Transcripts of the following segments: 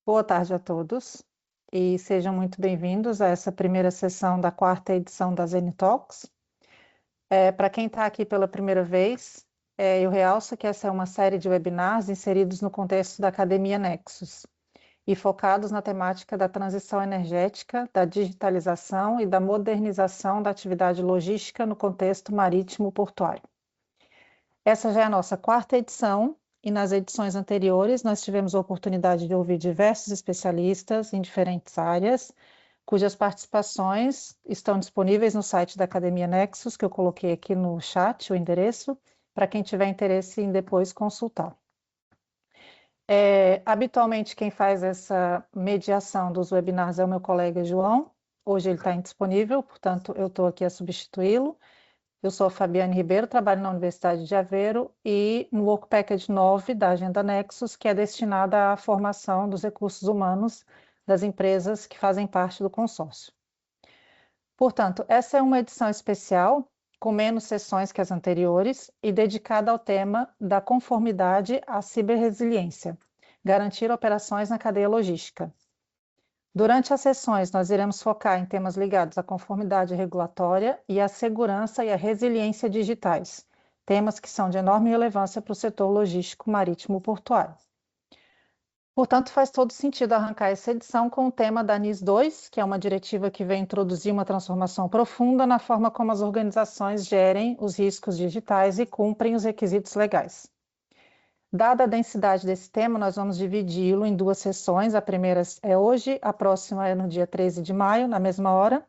Boa tarde a todos e sejam muito bem-vindos a essa primeira sessão da quarta edição da Zeni Talks. Para quem está aqui pela primeira vez, eu realço que essa é uma série de webinars inseridos no contexto da Academia Nexus e focados na temática da transição energética, da digitalização e da modernização da atividade logística no contexto marítimo portuário. Essa já é a nossa quarta edição. E nas edições anteriores, nós tivemos a oportunidade de ouvir diversos especialistas em diferentes áreas, cujas participações estão disponíveis no site da Academia Nexus, que eu coloquei aqui no chat, o endereço, para quem tiver interesse em depois consultar. Habitualmente, quem faz essa mediação dos webinars é o meu colega João. Hoje ele está indisponível, portanto, eu estou aqui a substituí-lo. Eu sou a Fabiane Ribeiro, trabalho na Universidade de Aveiro e no Work Package 9 da Agenda Nexus, que é destinada à formação dos recursos humanos das empresas que fazem parte do consórcio. Portanto, essa é uma edição especial, com menos sessões que as anteriores, e dedicada ao tema da conformidade à ciberresiliência, garantir operações na cadeia logística. Durante as sessões, nós iremos focar em temas ligados à conformidade regulatória e à segurança e à resiliência digitais, temas que são de enorme relevância para o setor logístico marítimo portuário. Portanto, faz todo sentido arrancar essa edição com o tema da NIS 2, que é uma diretiva que vem introduzir uma transformação profunda na forma como as organizações gerem os riscos digitais e cumprem os requisitos legais. Dada a densidade desse tema, nós vamos dividi-lo em duas sessões. A primeira é hoje, a próxima é no dia 13 de maio, na mesma hora.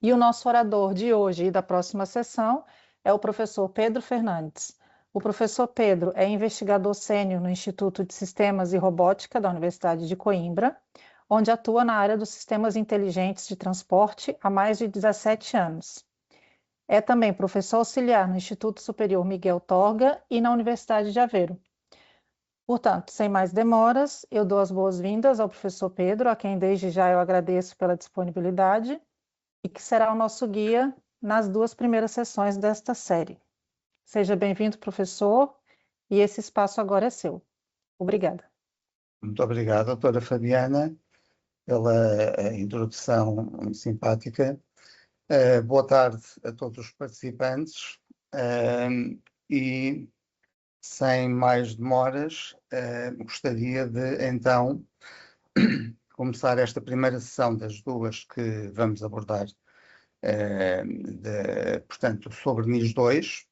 E o nosso orador de hoje e da próxima sessão é o professor Pedro Fernandes. O professor Pedro é investigador sênior no Instituto de Sistemas e Robótica da Universidade de Coimbra, onde atua na área dos sistemas inteligentes de transporte há mais de 17 anos. É também professor auxiliar no Instituto Superior Miguel Torga e na Universidade de Aveiro. Portanto, sem mais demoras, eu dou as boas-vindas ao professor Pedro, a quem desde já eu agradeço pela disponibilidade e que será o nosso guia nas duas primeiras sessões desta série. Seja bem-vindo, professor, e esse espaço agora é seu. Obrigada. Muito obrigado, doutora Fabiana, pela introdução muito simpática. Boa tarde a todos os participantes e, sem mais demoras, gostaria de, então, começar esta primeira sessão das duas que vamos abordar, portanto, sobre NIS 2,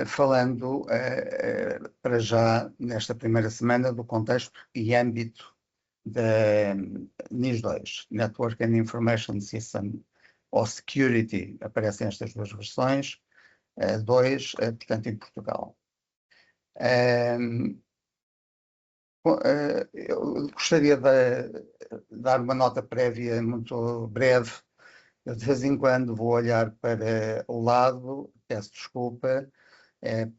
falando para já, nesta primeira semana, do contexto e âmbito da NIS 2, Network and Information System ou Security, aparecem estas duas versões, 2, portanto, em Portugal. Eu gostaria de dar uma nota prévia muito breve. Eu de vez em quando vou olhar para o lado, peço desculpa,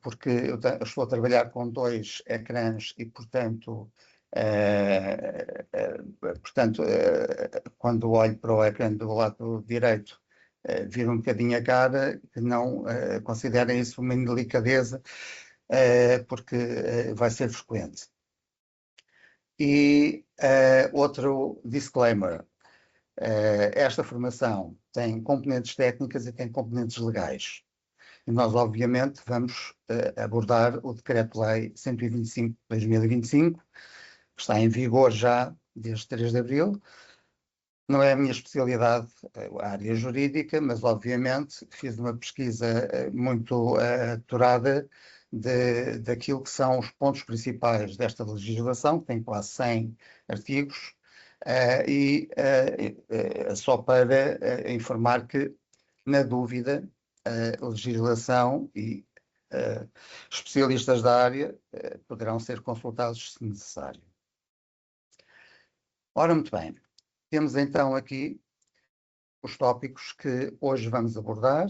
porque eu estou a trabalhar com dois ecrãs e, portanto, quando olho para o ecrã do lado direito, viro um bocadinho a cara, que não considerem isso uma indelicadeza, porque vai ser frequente. E outro disclaimer, esta formação tem componentes técnicas e tem componentes legais. E nós, obviamente, vamos abordar o Decreto-Lei 125 de 2025, que está em vigor já desde 3 de abril. Não é a minha especialidade, a área jurídica, mas, obviamente, fiz uma pesquisa muito aturada daquilo que são os pontos principais desta legislação, que tem quase 100 artigos, só para informar que, na dúvida, a legislação e especialistas da área poderão ser consultados se necessário. Ora, muito bem, temos então aqui os tópicos que hoje vamos abordar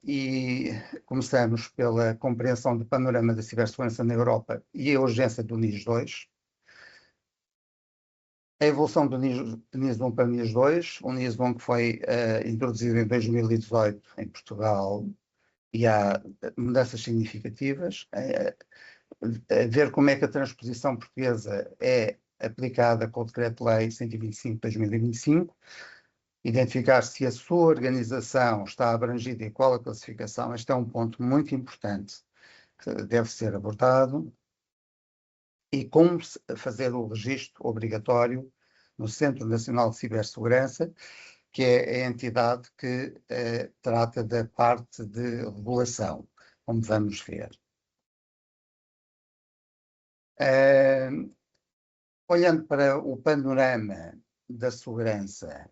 e começamos pela compreensão do panorama da cibersegurança na Europa e a urgência do NIS 2. A evolução do NIS 1 para o NIS 2, o NIS 1 que foi introduzido em 2018 em Portugal e há mudanças significativas. ver como é que a transposição portuguesa é aplicada com o Decreto-Lei 125 de 2025, identificar se a sua organização está abrangida e qual a classificação. Este é um ponto muito importante que deve ser abordado. E como fazer o registro obrigatório no Centro Nacional de Cibersegurança, que é a entidade que trata da parte de regulação, como vamos ver. Olhando para o panorama da segurança,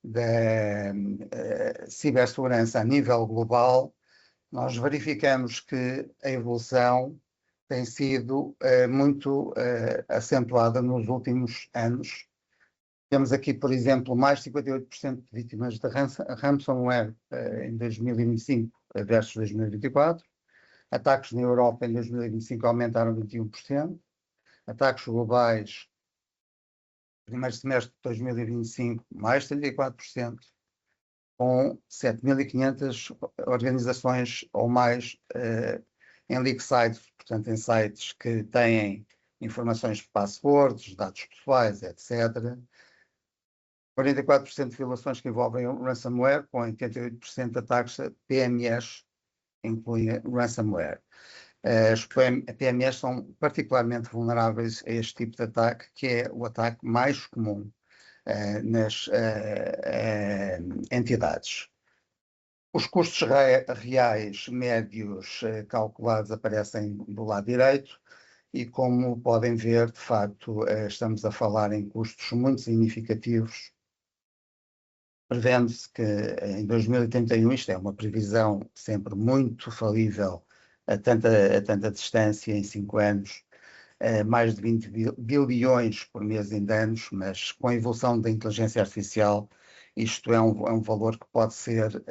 da cibersegurança a nível global, nós verificamos que a evolução tem sido muito acentuada nos últimos anos. Temos aqui, por exemplo, mais de 58% de vítimas de ransomware em 2025 versus 2024. Ataques na Europa em 2025 aumentaram 21%. Ataques globais, primeiro semestre de 2025, mais de 34%, com 7.500 organizações ou mais em leak sites, portanto em sites que têm informações de passwords, dados pessoais, etc. 44% de violações que envolvem ransomware, com 88% de ataques a PMEs, incluem ransomware. As PMEs são particularmente vulneráveis a este tipo de ataque, que é o ataque mais comum nas entidades. Os custos reais médios calculados aparecem do lado direito e, como podem ver, de facto, estamos a falar em custos muito significativos. Prevendo-se que em 2031, isto é uma previsão sempre muito falível a tanta distância, em 5 anos, mais de 20 bilhões por mês em danos, mas com a evolução da inteligência artificial, isto é um valor que pode ser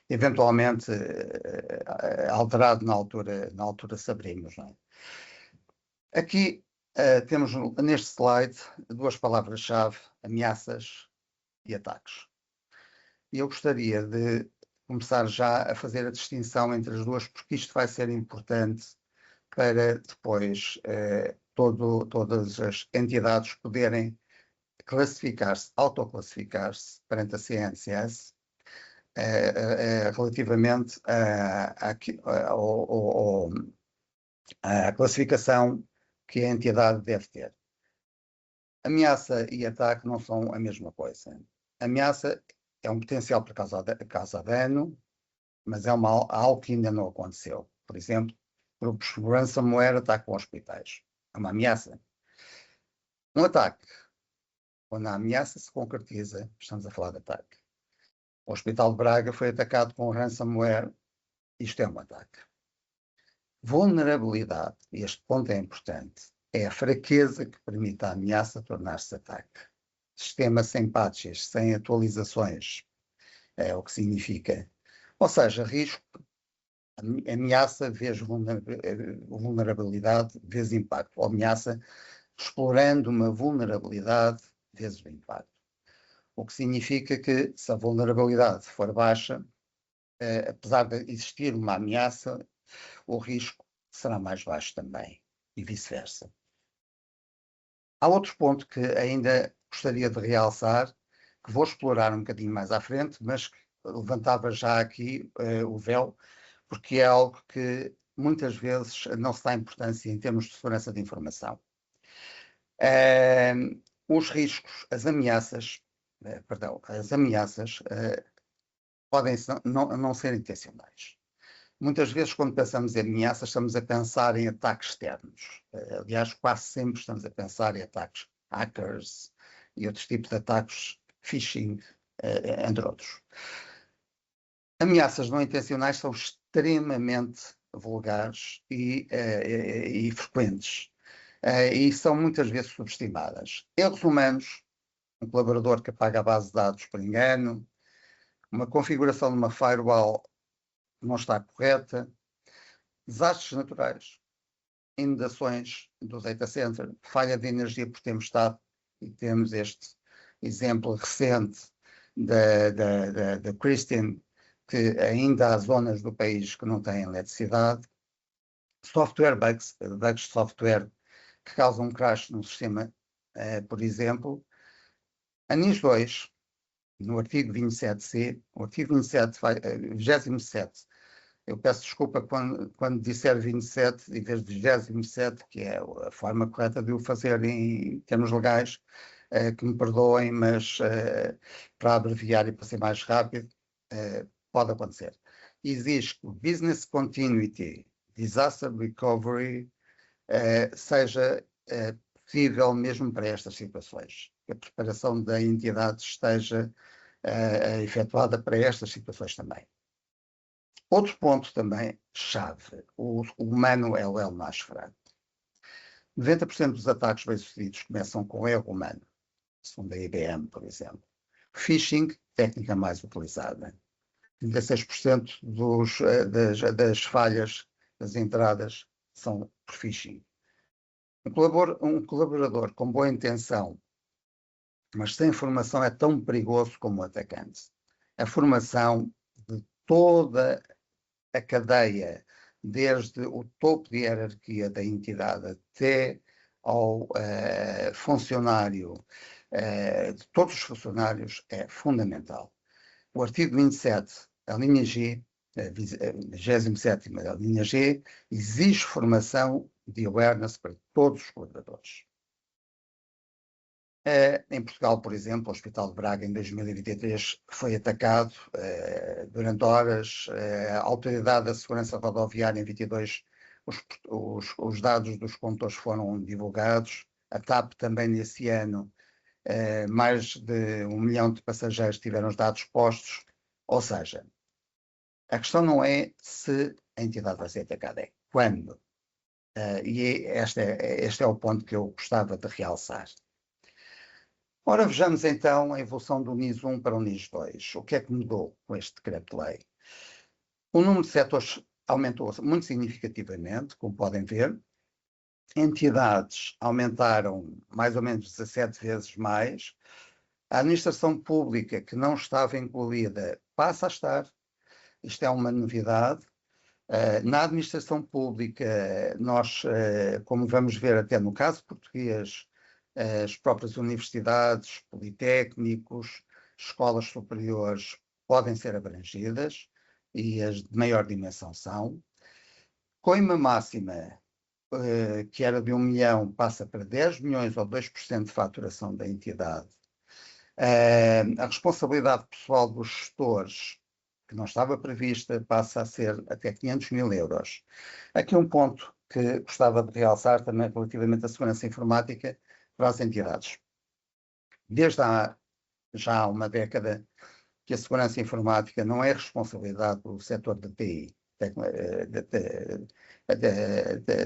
eventualmente alterado na altura saberemos. Não é? Aqui temos neste slide 2 palavras-chave: ameaças e ataques. E eu gostaria de começar já a fazer a distinção entre as duas, porque isto vai ser importante para depois todas as entidades poderem classificar-se, autoclassificar-se perante a CNCS relativamente à classificação que a entidade deve ter. Ameaça e ataque não são a mesma coisa. Ameaça é um potencial para causar dano, mas é algo que ainda não aconteceu. Por exemplo, grupos de ransomware atacam hospitais. É uma ameaça. Um ataque, quando a ameaça se concretiza, estamos a falar de ataque. O Hospital de Braga foi atacado com ransomware. Isto é um ataque. Vulnerabilidade, e este ponto é importante, é a fraqueza que permite à ameaça tornar-se ataque. Sistema sem patches, sem atualizações, é o que significa. Ou seja, risco, ameaça vezes vulnerabilidade vezes impacto. Ou ameaça explorando uma vulnerabilidade vezes o impacto. O que significa que, se a vulnerabilidade for baixa, apesar de existir uma ameaça, o risco será mais baixo também, e vice-versa. Há outro ponto que ainda gostaria de realçar, que vou explorar um bocadinho mais à frente, mas que levantava já aqui o véu, porque é algo que muitas vezes não se dá importância em termos de segurança de informação. Os riscos, as ameaças podem não ser intencionais. Muitas vezes, quando pensamos em ameaças, estamos a pensar em ataques externos. Aliás, quase sempre estamos a pensar em ataques hackers e outros tipos de ataques phishing, entre outros. Ameaças não intencionais são extremamente vulgares e frequentes. E são muitas vezes subestimadas. Erros humanos, um colaborador que apaga a base de dados por engano, uma configuração de uma firewall não está correta, desastres naturais, inundações do data center, falha de energia por tempestade, e temos este exemplo recente da Christian, que ainda há zonas do país que não têm eletricidade, Software bugs, bugs de software que causam um crash no sistema, por exemplo. A NIS 2, no artigo 27C, o artigo 27, 27, eu peço desculpa quando disser 27 em vez de 27, que é a forma correta de o fazer em termos legais, que me perdoem, mas para abreviar e para ser mais rápido, pode acontecer. Exige que o Business Continuity, Disaster Recovery, seja possível mesmo para estas situações. Que a preparação da entidade esteja efetuada para estas situações também. Outro ponto também chave, o humano é o elo mais fraco. 90% dos ataques bem-sucedidos começam com erro humano, segundo a IBM, por exemplo. Phishing, técnica mais utilizada. 36% das falhas das entradas são por phishing. Um colaborador com boa intenção, mas sem formação, é tão perigoso como o atacante. A formação de toda a cadeia, desde o topo de hierarquia da entidade até ao funcionário, de todos os funcionários, é fundamental. O artigo 27, a linha G, a 27ª, a linha G, exige formação de awareness para todos os colaboradores. Em Portugal, por exemplo, o Hospital de Braga, em 2023, foi atacado durante horas. A Autoridade da Segurança Rodoviária, em 22, os dados dos condutores foram divulgados. A TAP também, nesse ano, mais de 1 milhão de passageiros tiveram os dados postos. Ou seja, a questão não é se a entidade vai ser atacada, é quando. E este é o ponto que eu gostava de realçar. Ora, vejamos então a evolução do NIS 1 para o NIS 2. O que é que mudou com este decreto-lei? O número de setores aumentou muito significativamente, como podem ver. Entidades aumentaram mais ou menos 17 vezes mais. A administração pública, que não estava incluída, passa a estar. Isto é uma novidade. Na administração pública, nós, como vamos ver até no caso português, as próprias universidades, politécnicos, escolas superiores podem ser abrangidas, e as de maior dimensão são. Coima máxima, que era de 1 milhão, passa para 10 milhões ou 2% de faturação da entidade. A responsabilidade pessoal dos gestores, que não estava prevista, passa a ser até 500 mil euros. Aqui um ponto que gostava de realçar também relativamente à segurança informática para as entidades. Desde há já uma década que a segurança informática não é responsabilidade do setor da TI,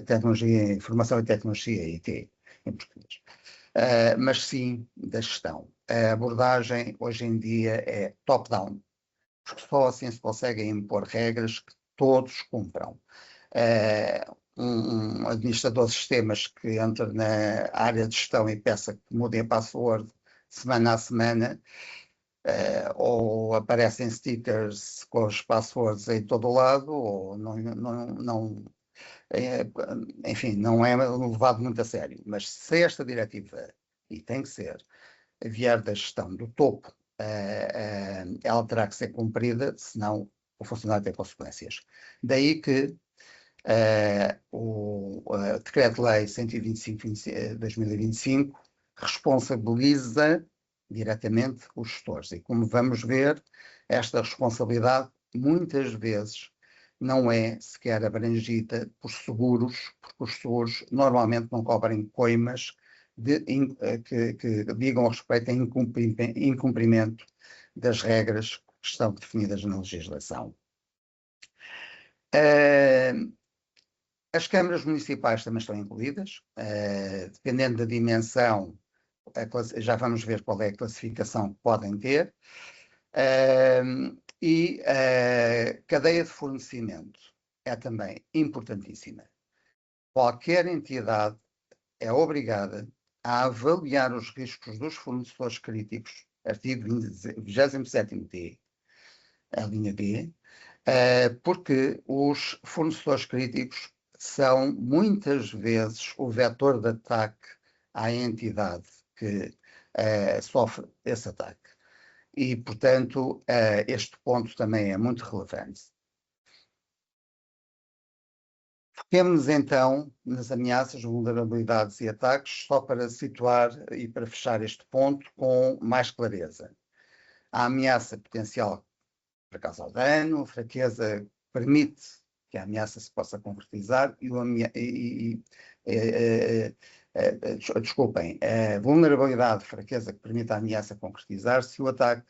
Tecnologia, Informação e Tecnologia, IT, em português, mas sim da gestão. A abordagem hoje em dia é top-down, porque só assim se conseguem impor regras que todos cumpram. Um administrador de sistemas que entra na área de gestão e peça que mudem a password semana a semana, ou aparecem stickers com os passwords em todo o lado, ou enfim, não é levado muito a sério. Mas se esta diretiva, e tem que ser, vier da gestão do topo, ela terá que ser cumprida, senão o funcionário tem consequências. Daí que o Decreto-Lei 125/2025 responsabiliza diretamente os gestores. E como vamos ver, esta responsabilidade muitas vezes não é sequer abrangida por seguros, porque os seguros normalmente não cobrem coimas que digam respeito a incumprimento das regras que estão definidas na legislação. As câmaras municipais também estão incluídas, dependendo da dimensão, já vamos ver qual é a classificação que podem ter, e a cadeia de fornecimento é também importantíssima. Qualquer entidade é obrigada a avaliar os riscos dos fornecedores críticos, artigo 27º-D, a linha D, porque os fornecedores críticos são muitas vezes o vetor de ataque à entidade que sofre esse ataque. E, portanto, este ponto também é muito relevante. Foquemos então nas ameaças, vulnerabilidades e ataques, só para situar e para fechar este ponto com mais clareza. A ameaça potencial para causar dano, a fraqueza permite que a ameaça se possa concretizar desculpem, a vulnerabilidade, fraqueza que permite a ameaça concretizar-se, o ataque,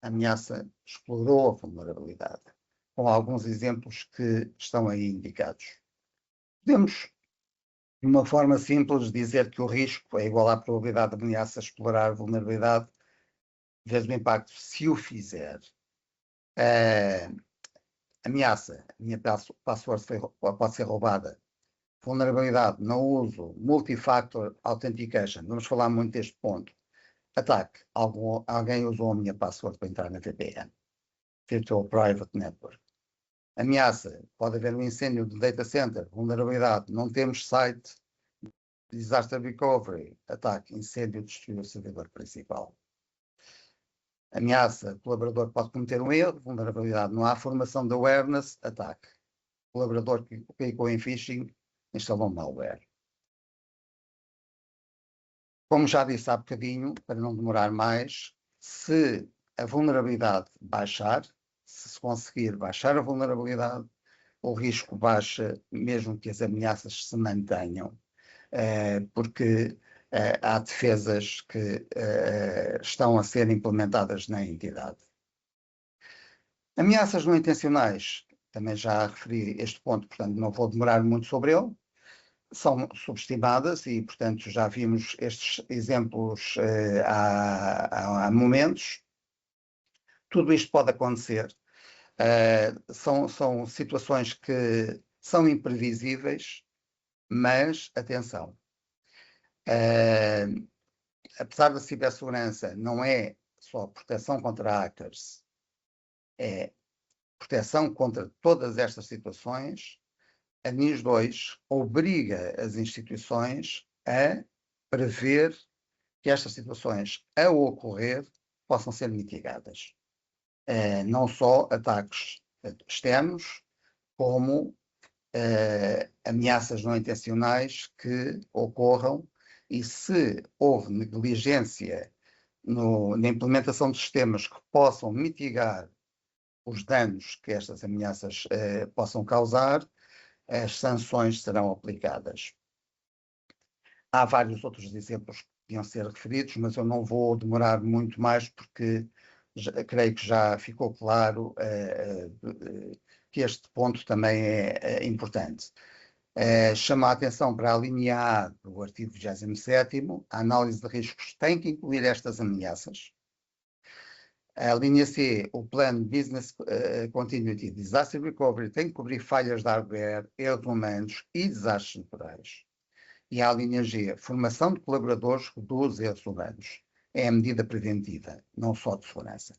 a ameaça explorou a vulnerabilidade, com alguns exemplos que estão aí indicados. Podemos, de uma forma simples, dizer que o risco é igual à probabilidade de ameaça explorar a vulnerabilidade vezes o impacto se o fizer. Ameaça, a minha password pode ser roubada. Vulnerabilidade, não uso. Multifactor Authentication, vamos falar muito deste ponto. Ataque, alguém usou a minha password para entrar na VPN. Virtual Private Network. Ameaça, pode haver um incêndio de data center. Vulnerabilidade, não temos site. Disaster Recovery. Ataque, incêndio, destruiu o servidor principal. Ameaça, colaborador pode cometer um erro, vulnerabilidade, não há formação de awareness, ataque. Colaborador que clicou em phishing, instalou malware. Como já disse há bocadinho, para não demorar mais, se a vulnerabilidade baixar, se conseguir baixar a vulnerabilidade, o risco baixa mesmo que as ameaças se mantenham, porque há defesas que estão a ser implementadas na entidade. Ameaças não intencionais, também já referi este ponto, portanto não vou demorar muito sobre ele, são subestimadas e, portanto, já vimos estes exemplos há momentos. Tudo isto pode acontecer. São situações que são imprevisíveis, mas, atenção, apesar da cibersegurança não é só proteção contra hackers, é proteção contra todas estas situações. A NIS 2 obriga as instituições a prever que estas situações, ao ocorrer, possam ser mitigadas. Não só ataques externos, como ameaças não intencionais que ocorram, e se houve negligência na implementação de sistemas que possam mitigar os danos que estas ameaças possam causar, as sanções serão aplicadas. Há vários outros exemplos que podiam ser referidos, mas eu não vou demorar muito mais porque creio que já ficou claro que este ponto também é importante. Chama a atenção para a linha A do artigo 27º, a análise de riscos tem que incluir estas ameaças. A linha C, o plano Business Continuity Disaster Recovery tem que cobrir falhas de hardware, erros humanos e desastres naturais. E a linha G, formação de colaboradores reduz erros humanos. É a medida preventiva, não só de segurança.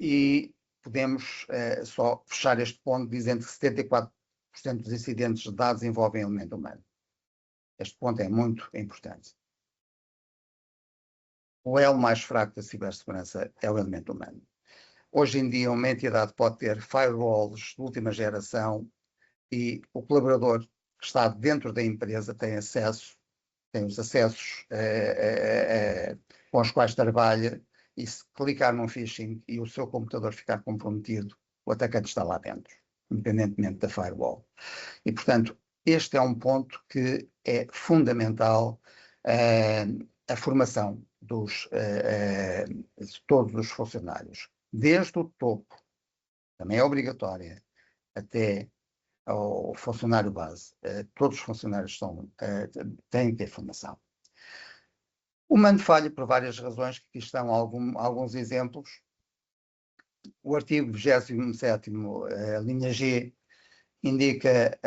E podemos só fechar este ponto dizendo que 74% dos incidentes de dados envolvem elemento humano. Este ponto é muito importante. O elo mais fraco da cibersegurança é o elemento humano. Hoje em dia, uma entidade pode ter firewalls de última geração e o colaborador que está dentro da empresa tem os acessos com os quais trabalha, e se clicar num phishing e o seu computador ficar comprometido, o atacante está lá dentro, independentemente da firewall. E, portanto, este é um ponto que é fundamental, a formação de todos os funcionários, desde o topo, também é obrigatória, até ao funcionário base. Todos os funcionários têm que ter formação. O humano falha por várias razões, que aqui estão alguns exemplos. O artigo 27º, linha G, indica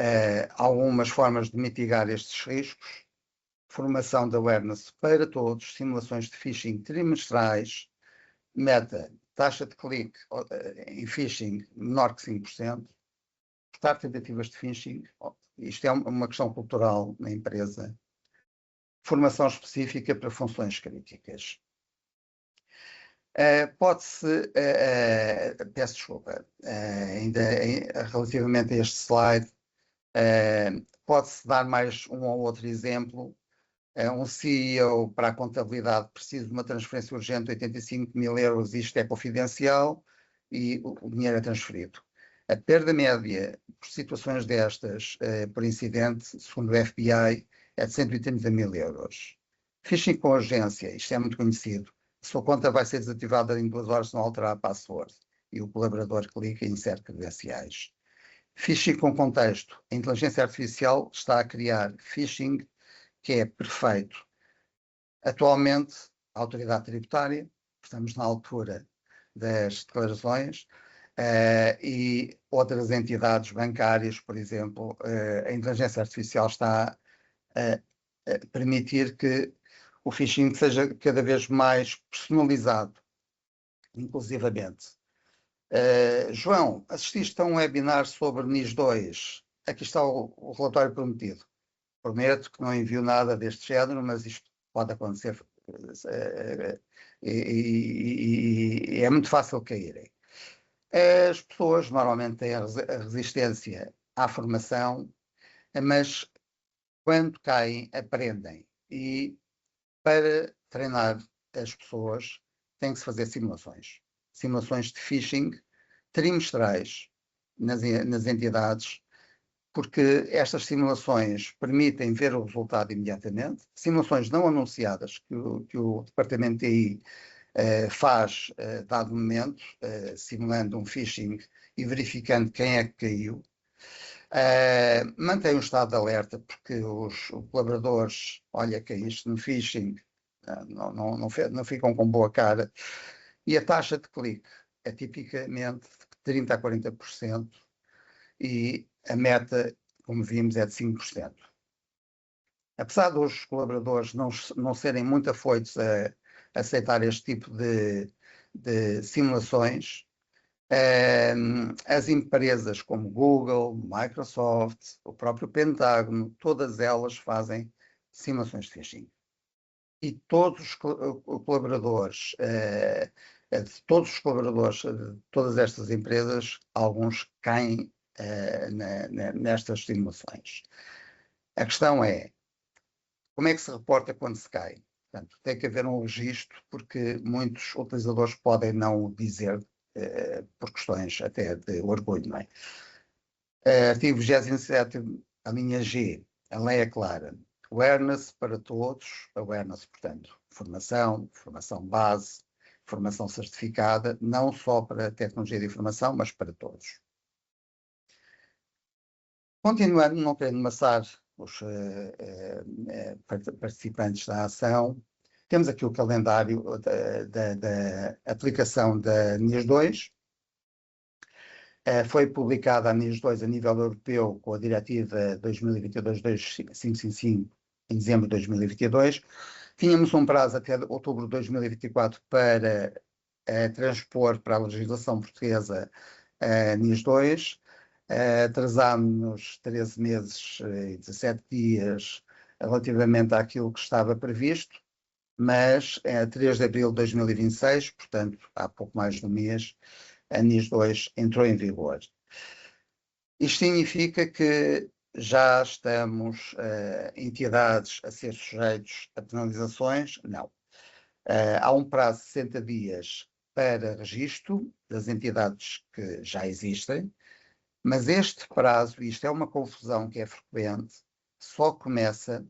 algumas formas de mitigar estes riscos. Formação de awareness para todos, simulações de phishing trimestrais, meta, taxa de clique em phishing menor que 5%, reportar tentativas de phishing. Isto é uma questão cultural na empresa. Formação específica para funções críticas. Pode-se, peço desculpa, ainda relativamente a este slide, pode-se dar mais um ou outro exemplo. Um CEO para a contabilidade precisa de uma transferência urgente de 85 mil euros, isto é confidencial, e o dinheiro é transferido. A perda média por situações destas, por incidente, segundo o FBI, é de 130 mil euros. Phishing com urgência, isto é muito conhecido. A sua conta vai ser desativada em 2 horas se não alterar a password e o colaborador clica e insere credenciais. Phishing com contexto. A inteligência artificial está a criar phishing que é perfeito. Atualmente, a autoridade tributária, estamos na altura das declarações, e outras entidades bancárias, por exemplo, a inteligência artificial está a permitir que o phishing seja cada vez mais personalizado, inclusivamente. João, assististe a um webinar sobre NIS 2. Aqui está o relatório prometido. Prometo que não envio nada deste género, mas isto pode acontecer e é muito fácil caírem. As pessoas normalmente têm a resistência à formação, mas quando caem, aprendem. E para treinar as pessoas, tem que se fazer simulações. Simulações de phishing trimestrais nas entidades, porque estas simulações permitem ver o resultado imediatamente. Simulações não anunciadas que o Departamento de TI faz dado momento, simulando um phishing e verificando quem é que caiu. Mantém o estado de alerta, porque os colaboradores, olha, caíste no phishing, não ficam com boa cara. E a taxa de clique é tipicamente de 30% a 40%, e a meta, como vimos, é de 5%. Apesar dos colaboradores não serem muito afoitos a aceitar este tipo de simulações, as empresas como Google, Microsoft, o próprio Pentágono, todas elas fazem simulações de phishing. E todos os colaboradores, de todas estas empresas, alguns caem nestas simulações. A questão é, como é que se reporta quando se cai? Portanto, tem que haver um registro, porque muitos utilizadores podem não o dizer, por questões até de orgulho, não é? Artigo 27, a linha G, a lei é clara. Awareness para todos, awareness, portanto, formação base, formação certificada, não só para a tecnologia de informação, mas para todos. Continuando, não querendo amassar os participantes da ação, temos aqui o calendário da aplicação da NIS 2. Foi publicada a NIS 2 a nível europeu com a diretiva 2022-2555 em dezembro de 2022. Tínhamos um prazo até outubro de 2024 para transpor para a legislação portuguesa a NIS 2. Atrasámos-nos 13 meses e 17 dias relativamente àquilo que estava previsto, mas a 3 de abril de 2026, portanto, há pouco mais de um mês, a NIS 2 entrou em vigor. Isto significa que já estamos entidades a ser sujeitos a penalizações? Não. Há um prazo de 60 dias para registro das entidades que já existem, mas este prazo, isto é uma confusão que é frequente, só começa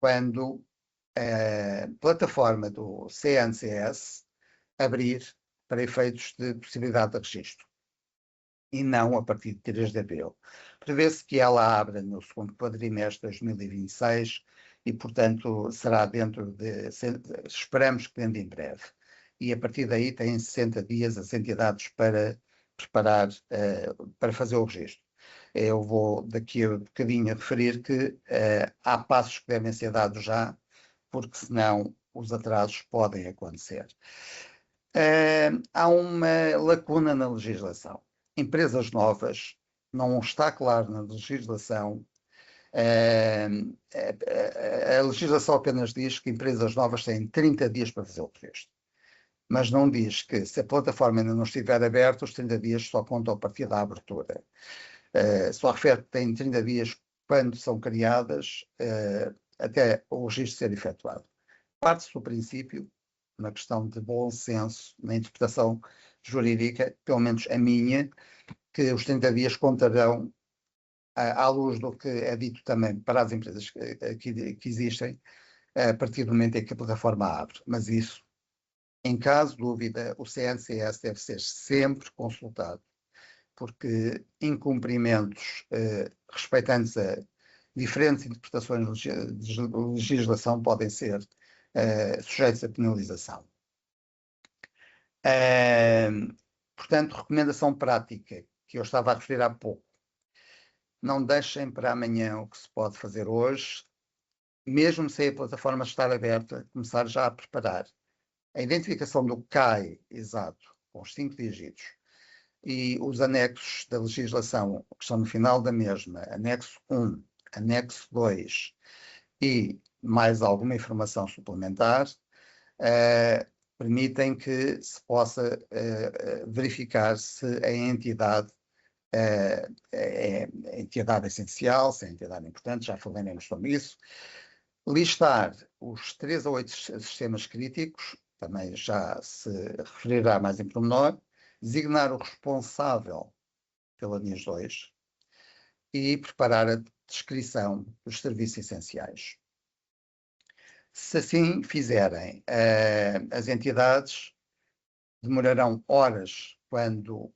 quando a plataforma do CNCS abrir para efeitos de possibilidade de registro, e não a partir de 3 de abril. Prevê-se que ela abra no segundo quadrimestre de 2026 e, portanto, será esperamos que dentro em breve. E a partir daí têm 60 dias as entidades para preparar, para fazer o registro. Eu vou daqui a bocadinho referir que há passos que devem ser dados já, porque senão os atrasos podem acontecer. Há uma lacuna na legislação. Empresas novas não está claro na legislação. A legislação apenas diz que empresas novas têm 30 dias para fazer o registro, mas não diz que se a plataforma ainda não estiver aberta, os 30 dias só contam a partir da abertura. Só refere que tem 30 dias quando são criadas, até o registro ser efetuado. Parte-se do princípio, uma questão de bom senso na interpretação jurídica, pelo menos a minha, que os 30 dias contarão, à luz do que é dito também para as empresas que existem, a partir do momento em que a plataforma abre. Mas isso, em caso de dúvida, o CNCS deve ser sempre consultado, porque incumprimentos respeitantes a diferentes interpretações de legislação podem ser sujeitos a penalização. Portanto, recomendação prática, que eu estava a referir há pouco. Não deixem para amanhã o que se pode fazer hoje, mesmo sem a plataforma estar aberta, começar já a preparar a identificação do CAI exato, com os 5 dígitos, e os anexos da legislação, que estão no final da mesma, anexo 1, anexo 2 e mais alguma informação suplementar, permitem que se possa verificar se a entidade é entidade essencial, se é entidade importante, já falaremos sobre isso. Listar os 3 a 8 sistemas críticos, também já se referirá mais em pormenor. Designar o responsável pela NIS 2 e preparar a descrição dos serviços essenciais. Se assim fizerem, as entidades demorarão horas quando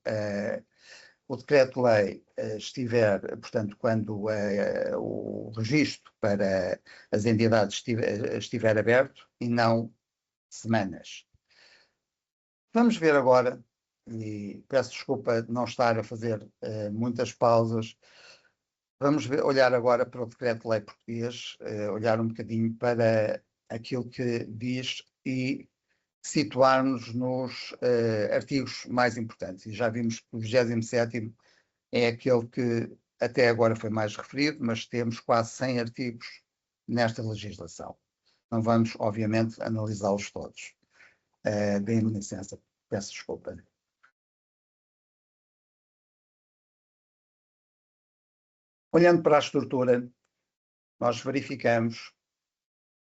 o decreto-lei estiver, portanto, quando o registro para as entidades estiver aberto, e não semanas. Vamos ver agora, e peço desculpa de não estar a fazer muitas pausas, vamos olhar agora para o decreto-lei português, olhar um bocadinho para aquilo que diz e situar-nos nos artigos mais importantes. E já vimos que o 27º é aquele que até agora foi mais referido, mas temos quase 100 artigos nesta legislação. Não vamos, obviamente, analisá-los todos. Deem-me licença, peço desculpa. Olhando para a estrutura, nós verificamos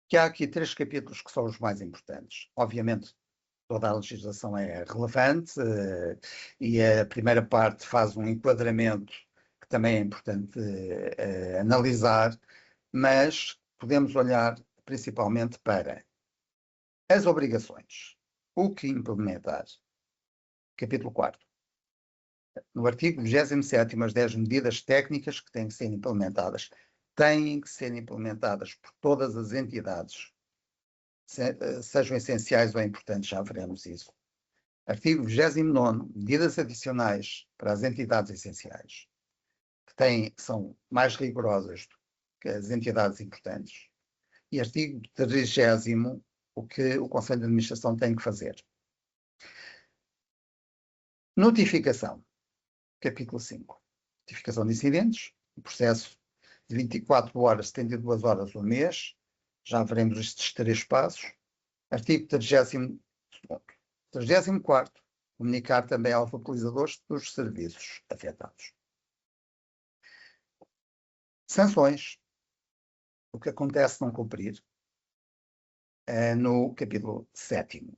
que há aqui 3 capítulos que são os mais importantes. Obviamente, toda a legislação é relevante e a primeira parte faz um enquadramento que também é importante analisar, mas podemos olhar principalmente para as obrigações. O que implementar? Capítulo 4. No artigo 27º, as 10 medidas técnicas que têm que ser implementadas por todas as entidades, sejam essenciais ou importantes, já veremos isso. Artigo 29º, medidas adicionais para as entidades essenciais, que são mais rigorosas do que as entidades importantes. E artigo 30º, o que o Conselho de Administração tem que fazer. Notificação. Capítulo 5. Notificação de incidentes. O processo de 24 horas, 72 horas ou mês. Já veremos estes 3 passos. Artigo 32º. 34º. Comunicar também aos utilizadores dos serviços afetados. Sanções. O que acontece se não cumprir. No capítulo 7º.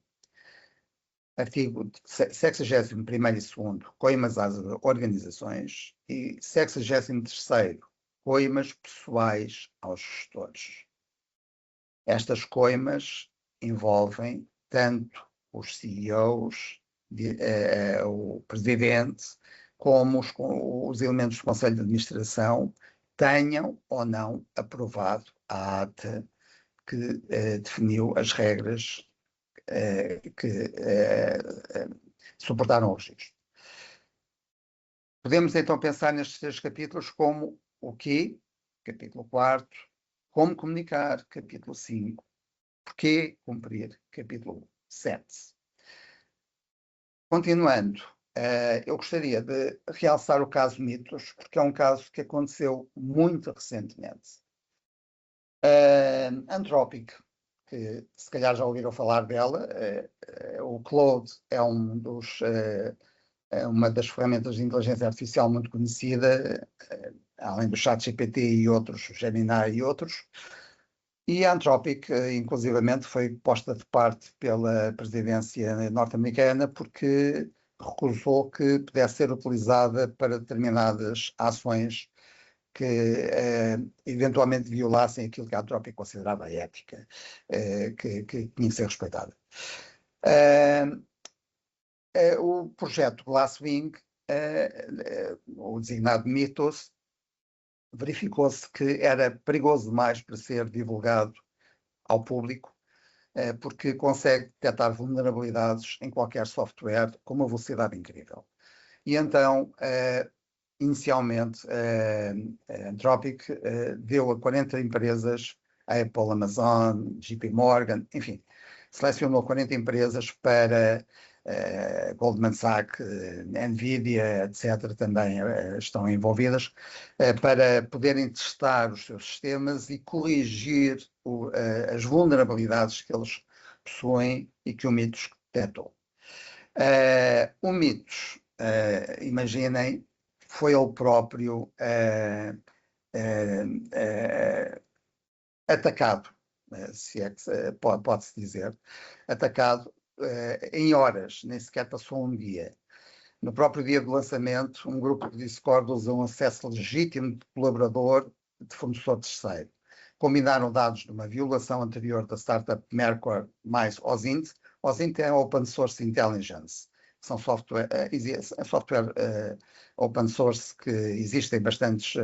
Artigo 61º e 2º, coimas às organizações, e 63º, coimas pessoais aos gestores. Estas coimas envolvem tanto os CEOs, o presidente, como os elementos do Conselho de Administração, tenham ou não aprovado a ata que definiu as regras que suportaram o registro. Podemos então pensar nestes 3 capítulos como o quê? Capítulo 4. Como comunicar? Capítulo 5. Porquê cumprir? Capítulo 7. Continuando, Eu gostaria de realçar o caso Mitos, porque é um caso que aconteceu muito recentemente. Anthropic, que se calhar já ouviram falar dela, o Claude é uma das ferramentas de inteligência artificial muito conhecida, além do ChatGPT e outros, o Gemini e outros. E a Anthropic, inclusivamente, foi posta de parte pela presidência norte-americana porque recusou que pudesse ser utilizada para determinadas ações que eventualmente violassem aquilo que a Anthropic considerava a ética, que tinha que ser respeitada. O projeto Glasswing, o designado Mythos, verificou-se que era perigoso demais para ser divulgado ao público, porque consegue detectar vulnerabilidades em qualquer software com uma velocidade incrível. E então, inicialmente, a Anthropic deu a 40 empresas, a Apple, Amazon, JP Morgan, enfim, selecionou 40 empresas para Goldman Sachs, Nvidia, etc., também estão envolvidas, para poderem testar os seus sistemas e corrigir as vulnerabilidades que eles possuem e que o Mitos detectou. O Mitos, imaginem, foi ele próprio atacado, se é que pode-se dizer, atacado em horas, nem sequer passou um dia. No próprio dia do lançamento, um grupo de Discord usou um acesso legítimo de colaborador de fornecedor terceiro. Combinaram dados de uma violação anterior da startup Mercor mais OSINT. OSINT é Open Source Intelligence. São software open source que existem bastantes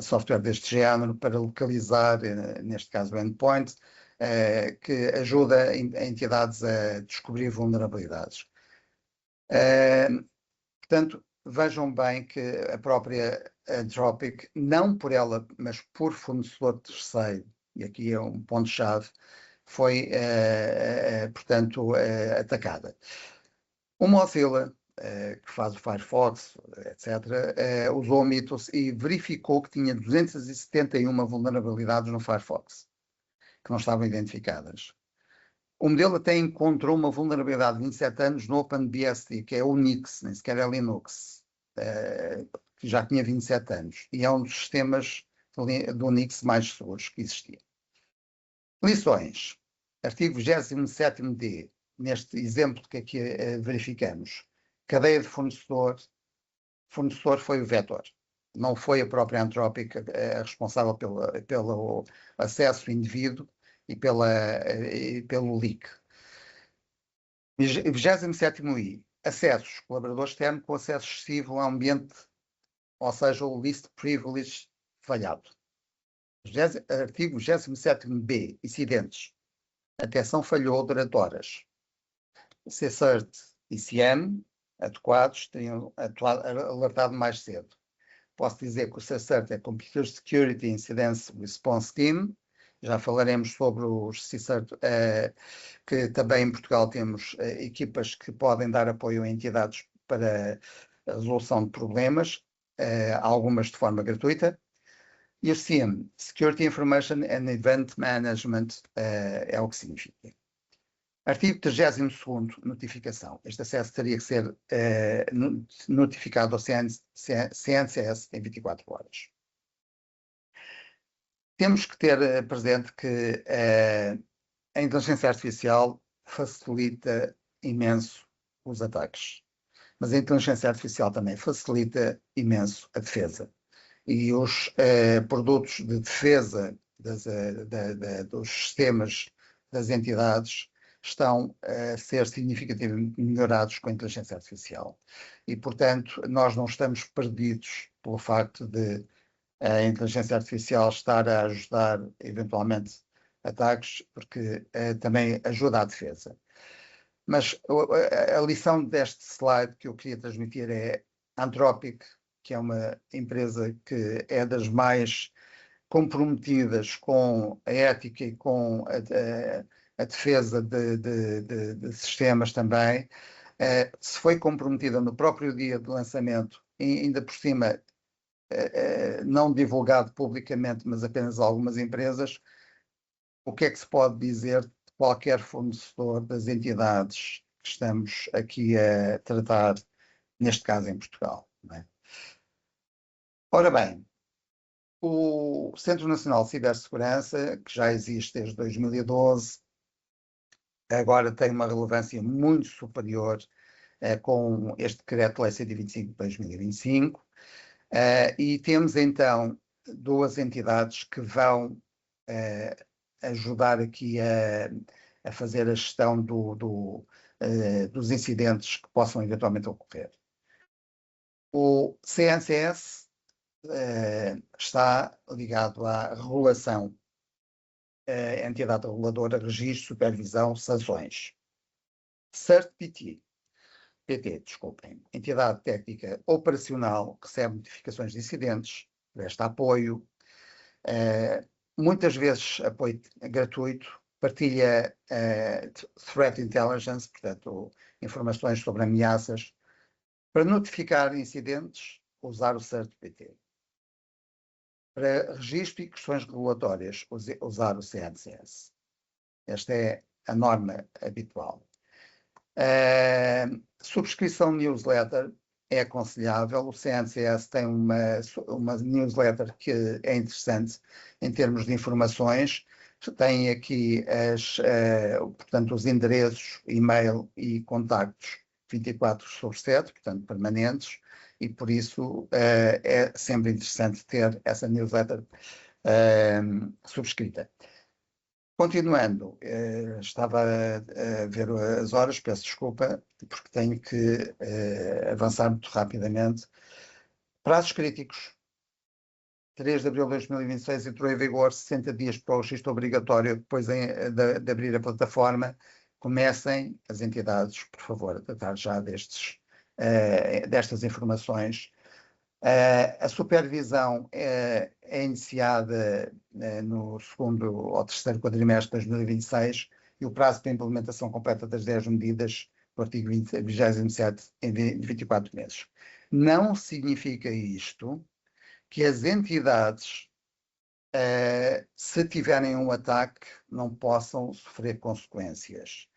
software deste género para localizar, neste caso o endpoint, que ajuda entidades a descobrir vulnerabilidades. Portanto, vejam bem que a própria Anthropic, não por ela, mas por fornecedor terceiro, e aqui é um ponto-chave, foi, portanto, atacada. O Mozilla, que faz o Firefox, etc., usou o Mythos e verificou que tinha 271 vulnerabilidades no Firefox, que não estavam identificadas. O modelo até encontrou uma vulnerabilidade de 27 anos no OpenBSD, que é o Unix, nem sequer é Linux, que já tinha 27 anos, e é um dos sistemas do Unix mais seguros que existia. Lições. Artigo 27º-D, neste exemplo que aqui verificamos. Cadeia de fornecedor. Fornecedor foi o vetor. Não foi a própria Anthropic responsável pelo acesso indevido e pelo leak. 27º-I. Acessos. Colaborador externo com acesso excessivo ao ambiente, ou seja, o least privilege falhado. Artigo 27º-B. Incidentes. A detecção falhou durante horas. CSIRT e CM adequados teriam alertado mais cedo. Posso dizer que o CSIRT é Computer Security Incident Response Team. Já falaremos sobre os CSIRT, que também em Portugal temos equipas que podem dar apoio a entidades para a resolução de problemas, algumas de forma gratuita. E o CIEM, Security Information and Event Management, é o que significa. Artigo 32º, notificação. Este acesso teria que ser notificado ao CNCS em 24 horas. Temos que ter presente que a inteligência artificial facilita imenso os ataques, mas a inteligência artificial também facilita imenso a defesa. E os produtos de defesa dos sistemas das entidades estão a ser significativamente melhorados com a inteligência artificial. E, portanto, nós não estamos perdidos pelo facto de a inteligência artificial estar a ajudar, eventualmente, ataques, porque também ajuda à defesa. Mas a lição deste slide que eu queria transmitir é Anthropic, que é uma empresa que é das mais comprometidas com a ética e com a defesa de sistemas também, se foi comprometida no próprio dia de lançamento, e ainda por cima não divulgado publicamente, mas apenas algumas empresas, o que é que se pode dizer de qualquer fornecedor das entidades que estamos aqui a tratar, neste caso em Portugal, não é? Ora bem, o Centro Nacional de Cibersegurança, que já existe desde 2012, agora tem uma relevância muito superior com este Decreto-Lei 125 de 2025, e temos então duas entidades que vão ajudar aqui a fazer a gestão dos incidentes que possam eventualmente ocorrer. O CNCS está ligado à regulação, entidade reguladora, registro, supervisão, sanções. CERT-PT, desculpem, entidade técnica operacional, recebe notificações de incidentes, presta apoio, muitas vezes apoio gratuito, partilha threat intelligence, portanto, informações sobre ameaças, para notificar incidentes, usar o CERT-PT. Para registro e questões regulatórias, usar o CNCS. Esta é a norma habitual. Subscrição newsletter é aconselhável. O CNCS tem uma newsletter que é interessante em termos de informações. Tem aqui portanto, os endereços, e-mail e contactos 24/7, portanto, permanentes, e por isso é sempre interessante ter essa newsletter subscrita. Continuando, estava a ver as horas, peço desculpa, porque tenho que avançar muito rapidamente. Prazos críticos. 3 de abril de 2026 entrou em vigor 60 dias para o registro obrigatório, depois de abrir a plataforma. Comecem as entidades, por favor, a tratar já destas informações. A supervisão é iniciada no segundo ou terceiro quadrimestre de 2026 e o prazo para a implementação completa das 10 medidas do artigo 27 em 24 meses. Não significa isto que as entidades, se tiverem um ataque, não possam sofrer consequências.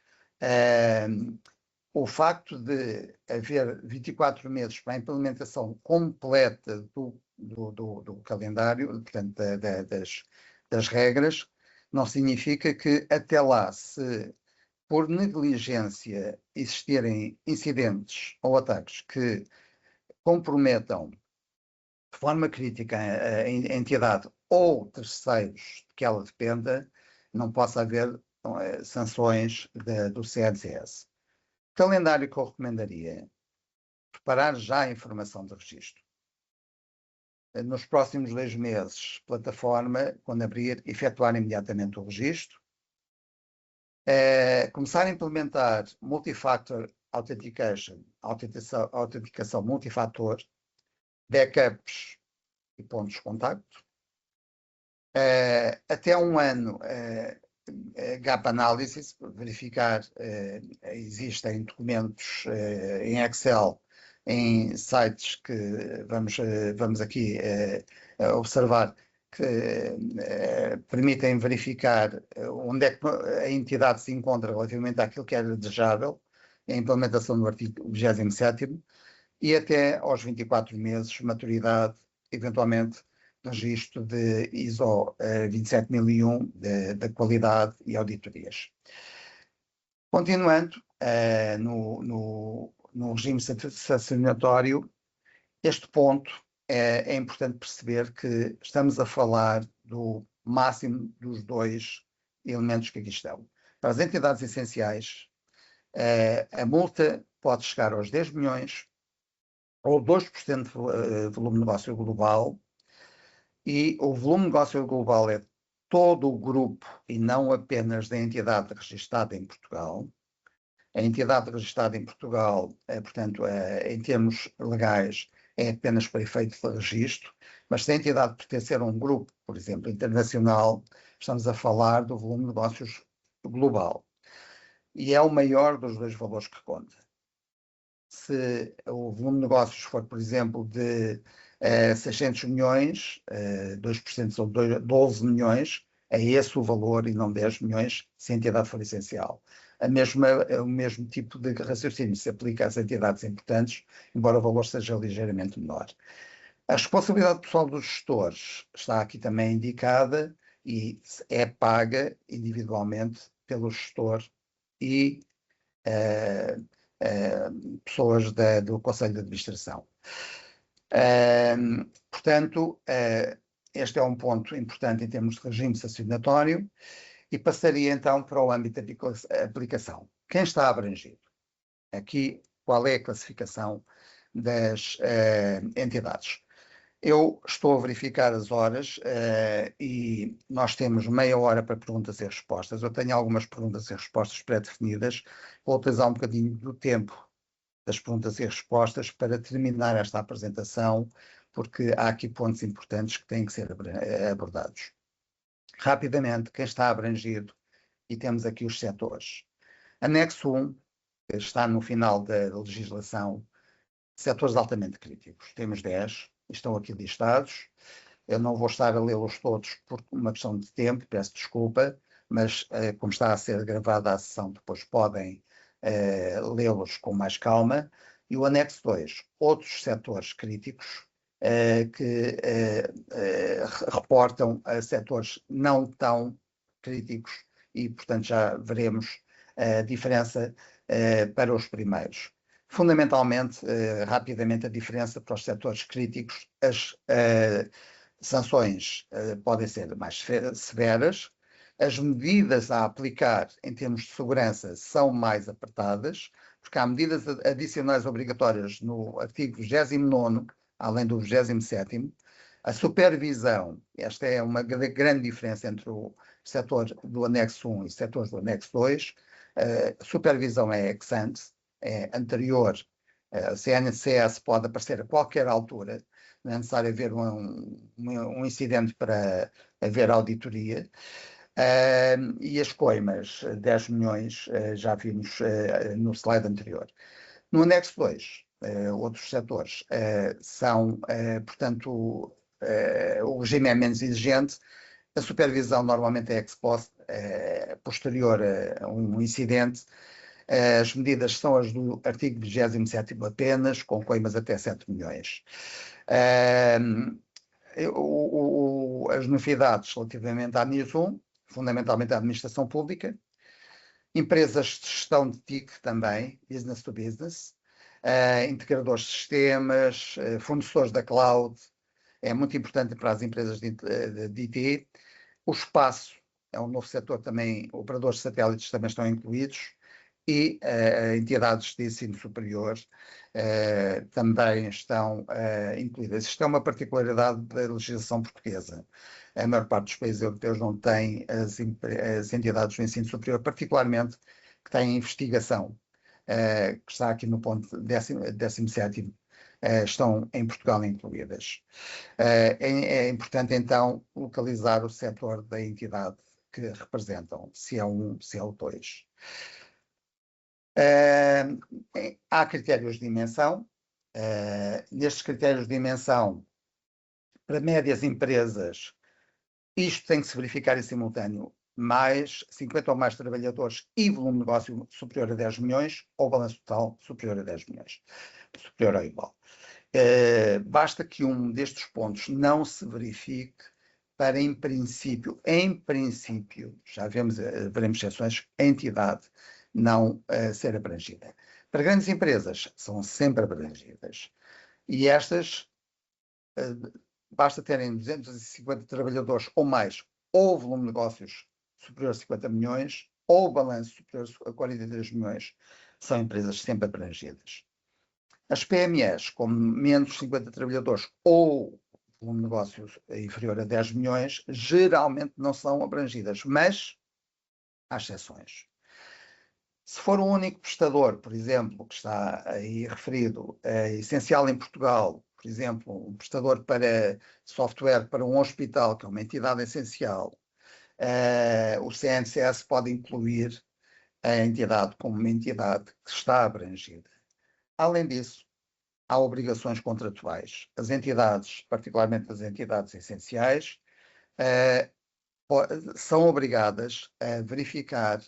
O facto de haver 24 meses para a implementação completa do calendário, portanto, das regras, não significa que até lá, se por negligência existirem incidentes ou ataques que comprometam de forma crítica a entidade ou terceiros de que ela dependa, não possa haver sanções do CNCS. Calendário que eu recomendaria: preparar já a informação de registro. Nos próximos 2 meses, plataforma, quando abrir, efetuar imediatamente o registro. Começar a implementar Multi-Factor Authentication, autenticação multifator, backups e pontos de contacto. Até um ano, gap analysis, verificar, existem documentos em Excel, em sites que vamos aqui observar, que permitem verificar onde é que a entidade se encontra relativamente àquilo que era desejável, a implementação do artigo 27º, e até aos 24 meses, maturidade, eventualmente, registro de ISO 27001 da qualidade e auditorias. Continuando, no regime sancionatório, este ponto é importante perceber que estamos a falar do máximo dos 2 elementos que aqui estão. Para as entidades essenciais, a multa pode chegar aos 10 milhões ou 2% de volume de negócio global, e o volume de negócio global é todo o grupo e não apenas da entidade registada em Portugal. A entidade registada em Portugal, portanto, em termos legais, é apenas para efeito de registro, mas se a entidade pertencer a um grupo, por exemplo, internacional, estamos a falar do volume de negócios global. E é o maior dos 2 valores que conta. Se o volume de negócios for, por exemplo, de 600 milhões, 2% são 12 milhões, é esse o valor e não 10 milhões se a entidade for essencial. O mesmo tipo de raciocínio se aplica às entidades importantes, embora o valor seja ligeiramente menor. A responsabilidade pessoal dos gestores está aqui também indicada e é paga individualmente pelo gestor e pessoas do Conselho de Administração. Portanto, este é um ponto importante em termos de regime sancionatório e passaria então para o âmbito de aplicação. Quem está abrangido? Aqui, qual é a classificação das entidades? Eu estou a verificar as horas e nós temos meia hora para perguntas e respostas. Eu tenho algumas perguntas e respostas pré-definidas. Vou utilizar um bocadinho do tempo das perguntas e respostas para terminar esta apresentação, porque há aqui pontos importantes que têm que ser abordados. Rapidamente, quem está abrangido, e temos aqui os setores. Anexo 1, que está no final da legislação, setores altamente críticos. Temos 10, estão aqui listados. Eu não vou estar a lê-los todos por uma questão de tempo, peço desculpa, mas como está a ser gravada a sessão, depois podem lê-los com mais calma. E o anexo 2, outros setores críticos que reportam a setores não tão críticos e, portanto, já veremos a diferença para os primeiros. Fundamentalmente, rapidamente, a diferença para os setores críticos, as sanções podem ser mais severas, as medidas a aplicar em termos de segurança são mais apertadas, porque há medidas adicionais obrigatórias no artigo 29º, além do 27º. A supervisão, esta é uma grande diferença entre o setor do anexo 1 e o setor do anexo 2. A supervisão é ex ante, é anterior. A CNCS pode aparecer a qualquer altura, não é necessário haver um incidente para haver auditoria. E as coimas, 10 milhões, já vimos no slide anterior. No anexo 2, outros setores são, portanto, o regime é menos exigente, a supervisão normalmente é ex post, posterior a um incidente. As medidas são as do artigo 27º apenas, com coimas até 7 milhões. As novidades relativamente à NIS 1, fundamentalmente à administração pública, empresas de gestão de TIC também, business to business, integradores de sistemas, fornecedores da cloud, é muito importante para as empresas de IT. O espaço é um novo setor também, operadores de satélites também estão incluídos, e entidades de ensino superior também estão incluídas. Isto é uma particularidade da legislação portuguesa. A maior parte dos países europeus não tem as entidades do ensino superior, particularmente que têm investigação, que está aqui no ponto 17º, estão em Portugal incluídas. É importante, então, localizar o setor da entidade que representam, se é um, se é o 2. Há critérios de dimensão. Nestes critérios de dimensão, para médias empresas, isto tem que se verificar em simultâneo, mais 50 ou mais trabalhadores e volume de negócio superior a 10 milhões, ou balanço total superior a 10 milhões, superior ou igual. Basta que um destes pontos não se verifique para, em princípio, já veremos exceções, a entidade não ser abrangida. Para grandes empresas, são sempre abrangidas. E estas, basta terem 250 trabalhadores ou mais, ou volume de negócios superior a 50 milhões, ou balanço superior a 43 milhões, são empresas sempre abrangidas. As PMEs, com menos de 50 trabalhadores ou volume de negócios inferior a 10 milhões, geralmente não são abrangidas, mas há exceções. Se for um único prestador, por exemplo, que está aí referido, essencial em Portugal, por exemplo, um prestador para software para um hospital, que é uma entidade essencial, o CNCS pode incluir a entidade como uma entidade que está abrangida. Além disso, há obrigações contratuais. As entidades, particularmente as entidades essenciais, são obrigadas a verificar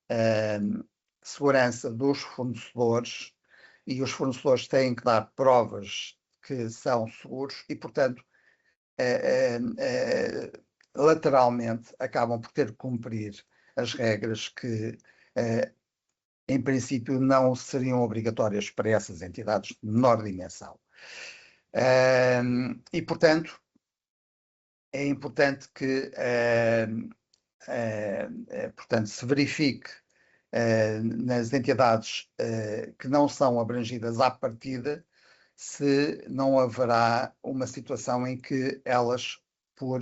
a segurança dos fornecedores, e os fornecedores têm que dar provas que são seguros e, portanto, lateralmente acabam por ter que cumprir as regras que, em princípio, não seriam obrigatórias para essas entidades de menor dimensão. E, portanto, é importante que portanto, se verifique nas entidades que não são abrangidas à partida, se não haverá uma situação em que elas, por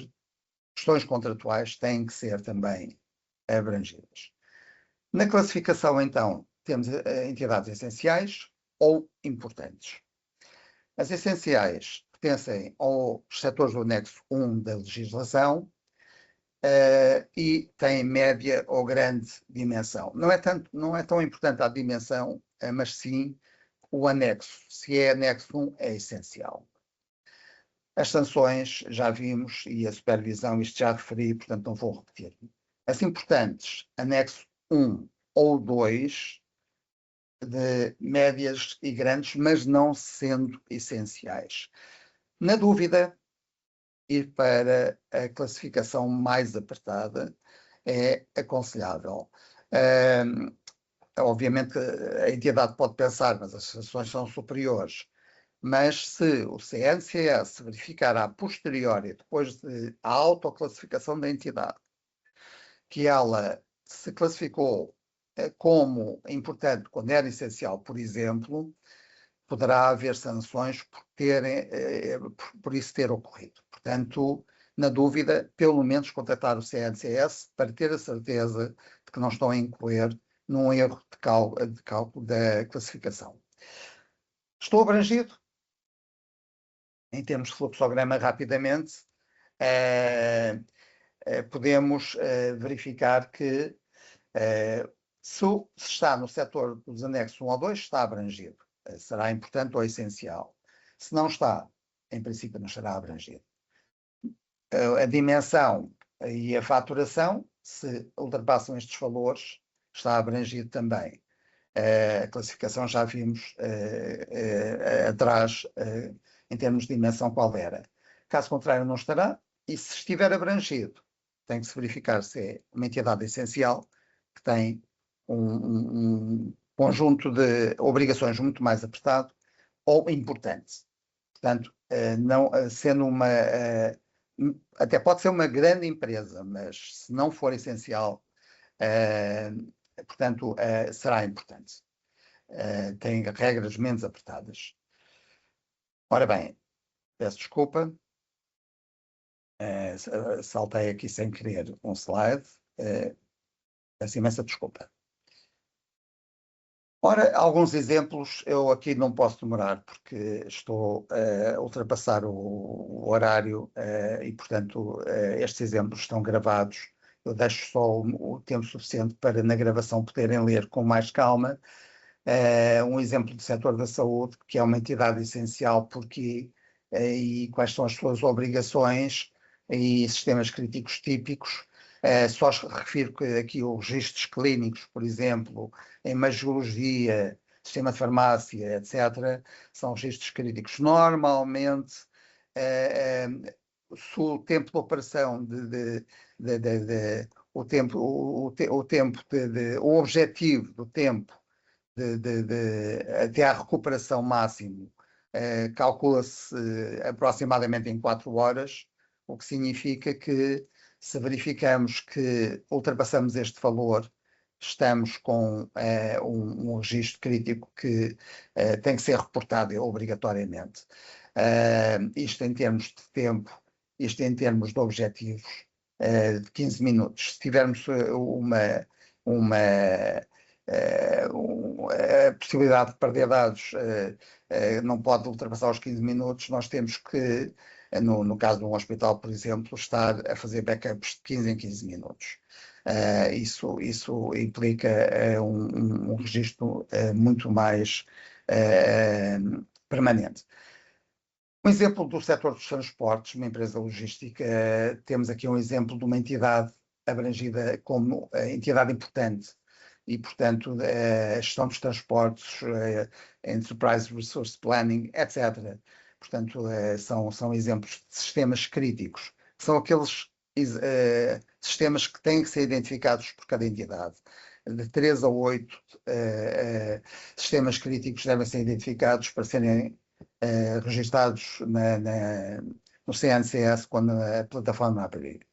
questões contratuais, têm que ser também abrangidas. Na classificação, então, temos entidades essenciais ou importantes. As essenciais pertencem aos setores do anexo 1 da legislação e têm média ou grande dimensão. Não é tão importante a dimensão, mas sim o anexo. Se é anexo 1, é essencial. As sanções, já vimos, e a supervisão, isto já referi, portanto não vou repetir. As importantes, anexo 1 ou 2, de médias e grandes, mas não sendo essenciais. Na dúvida, ir para a classificação mais apertada é aconselhável. Obviamente a entidade pode pensar, mas as sanções são superiores. Mas se o CNCS verificar a posteriori, depois da autoclassificação da entidade, que ela se classificou como importante quando era essencial, por exemplo, poderá haver sanções por isso ter ocorrido. Portanto, na dúvida, pelo menos contactar o CNCS para ter a certeza de que não estão a incorrer num erro de cálculo da classificação. Estou abrangido? Em termos de fluxograma, rapidamente, podemos verificar que se está no setor dos anexos 1 ou 2, está abrangido. Será importante ou essencial. Se não está, em princípio não estará abrangido. A dimensão e a faturação, se ultrapassam estes valores, está abrangido também. A classificação já vimos atrás, em termos de dimensão, qual era. Caso contrário, não estará. E se estiver abrangido, tem que se verificar se é uma entidade essencial que tem um conjunto de obrigações muito mais apertado ou importante. Portanto, não, sendo até pode ser uma grande empresa, mas se não for essencial, portanto, será importante. Tem regras menos apertadas. Ora bem, peço desculpa, saltei aqui sem querer um slide, peço imensa desculpa. Ora, alguns exemplos, eu aqui não posso demorar porque estou a ultrapassar o horário e, portanto, estes exemplos estão gravados. Eu deixo só o tempo suficiente para, na gravação, poderem ler com mais calma. Um exemplo do setor da saúde, que é uma entidade essencial, porque e quais são as suas obrigações e sistemas críticos típicos. Só refiro que aqui os registros clínicos, por exemplo, em imagiologia, sistema de farmácia, etc., são registros críticos. Normalmente, se o tempo de operação, o objetivo do tempo até à recuperação máximo, calcula-se aproximadamente em 4 horas, o que significa que, se verificamos que ultrapassamos este valor, estamos com um registro crítico que tem que ser reportado obrigatoriamente. Isto em termos de tempo, isto em termos de objetivos, de 15 minutos. Se tivermos a possibilidade de perder dados não pode ultrapassar os 15 minutos, nós temos que, no caso de um hospital, por exemplo, estar a fazer backups de 15 em 15 minutos. Isso implica um registro muito mais permanente. Um exemplo do setor dos transportes, uma empresa logística, temos aqui um exemplo de uma entidade abrangida como entidade importante e, portanto, a gestão dos transportes, Enterprise Resource Planning, etc. Portanto, são exemplos de sistemas críticos. São aqueles sistemas que têm que ser identificados por cada entidade. De 3 a 8 sistemas críticos devem ser identificados para serem registados no CNCS quando a plataforma abrir.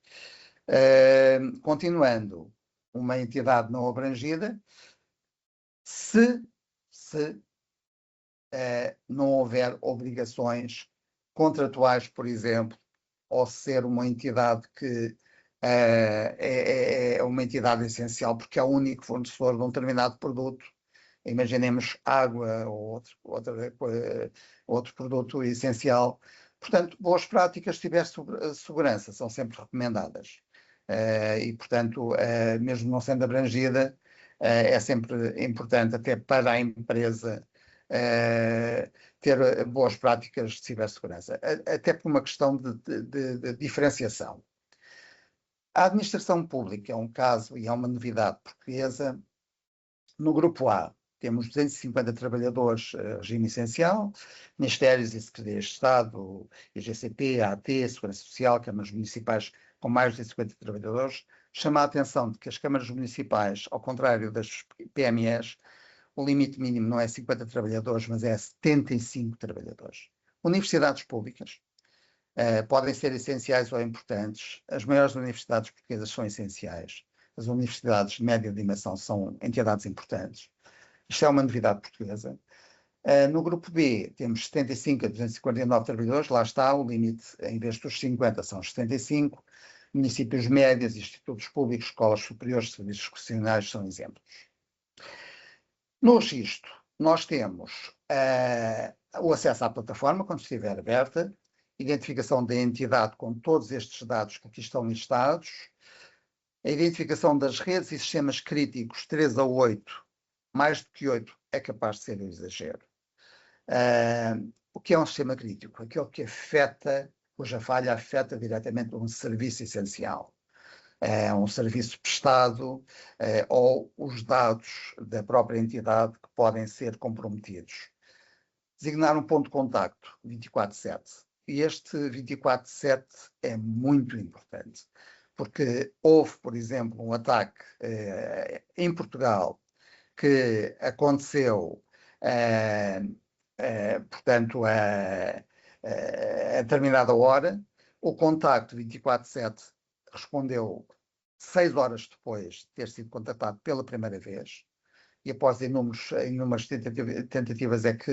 Continuando, uma entidade não abrangida, se não houver obrigações contratuais, por exemplo, ou ser uma entidade que é uma entidade essencial porque é o único fornecedor de um determinado produto. Imaginemos água ou outro produto essencial. Portanto, boas práticas, se tiver segurança, são sempre recomendadas. E, portanto, mesmo não sendo abrangida, é sempre importante, até para a empresa, ter boas práticas de cibersegurança, até por uma questão de diferenciação. A administração pública é um caso e é uma novidade portuguesa. No grupo A, temos 250 trabalhadores, regime essencial, ministérios e secretarias de Estado, IGCP, AT, Segurança Social, câmaras municipais com mais de 50 trabalhadores. Chama a atenção de que as câmaras municipais, ao contrário das PMEs, o limite mínimo não é 50 trabalhadores, mas é 75 trabalhadores. Universidades públicas podem ser essenciais ou importantes. As maiores universidades portuguesas são essenciais. As universidades de média dimensão são entidades importantes. Isto é uma novidade portuguesa. No grupo B, temos 75 a 249 trabalhadores. Lá está, o limite, em vez dos 50, são os 75. Municípios médios, institutos públicos, escolas superiores, serviços discrecionários são exemplos. No registro, nós temos o acesso à plataforma, quando estiver aberta, identificação da entidade com todos estes dados que aqui estão listados, a identificação das redes e sistemas críticos 3 a 8, mais do que 8 é capaz de ser um exagero. O que é um sistema crítico? Aquele que afeta, cuja falha afeta diretamente um serviço essencial. Um serviço prestado ou os dados da própria entidade que podem ser comprometidos. Designar um ponto de contacto 24/7. E este 24/7 é muito importante, porque houve, por exemplo, um ataque em Portugal que aconteceu, portanto, a determinada hora. O contacto 24/7 respondeu 6 horas depois de ter sido contactado pela primeira vez, e após inúmeras tentativas é que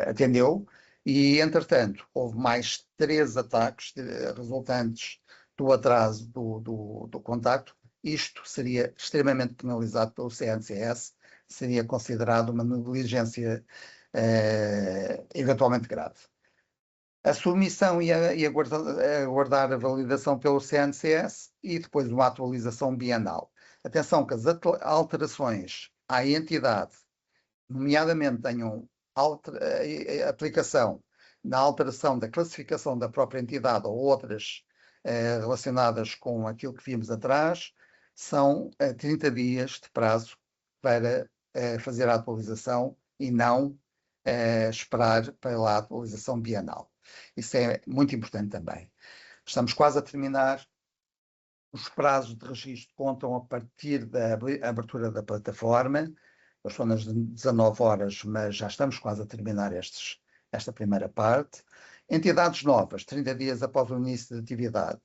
atendeu, e entretanto houve mais 3 ataques resultantes do atraso do contacto. Isto seria extremamente penalizado pelo CNCS, seria considerado uma negligência eventualmente grave. A submissão e aguardar a validação pelo CNCS e depois uma atualização bienal. Atenção que as alterações à entidade, nomeadamente tenham aplicação na alteração da classificação da própria entidade ou outras relacionadas com aquilo que vimos atrás, são 30 dias de prazo para fazer a atualização e não esperar pela atualização bienal. Isso é muito importante também. Estamos quase a terminar. Os prazos de registro contam a partir da abertura da plataforma. Eles são nas 19 horas, mas já estamos quase a terminar esta primeira parte. Entidades novas, 30 dias após o início da atividade.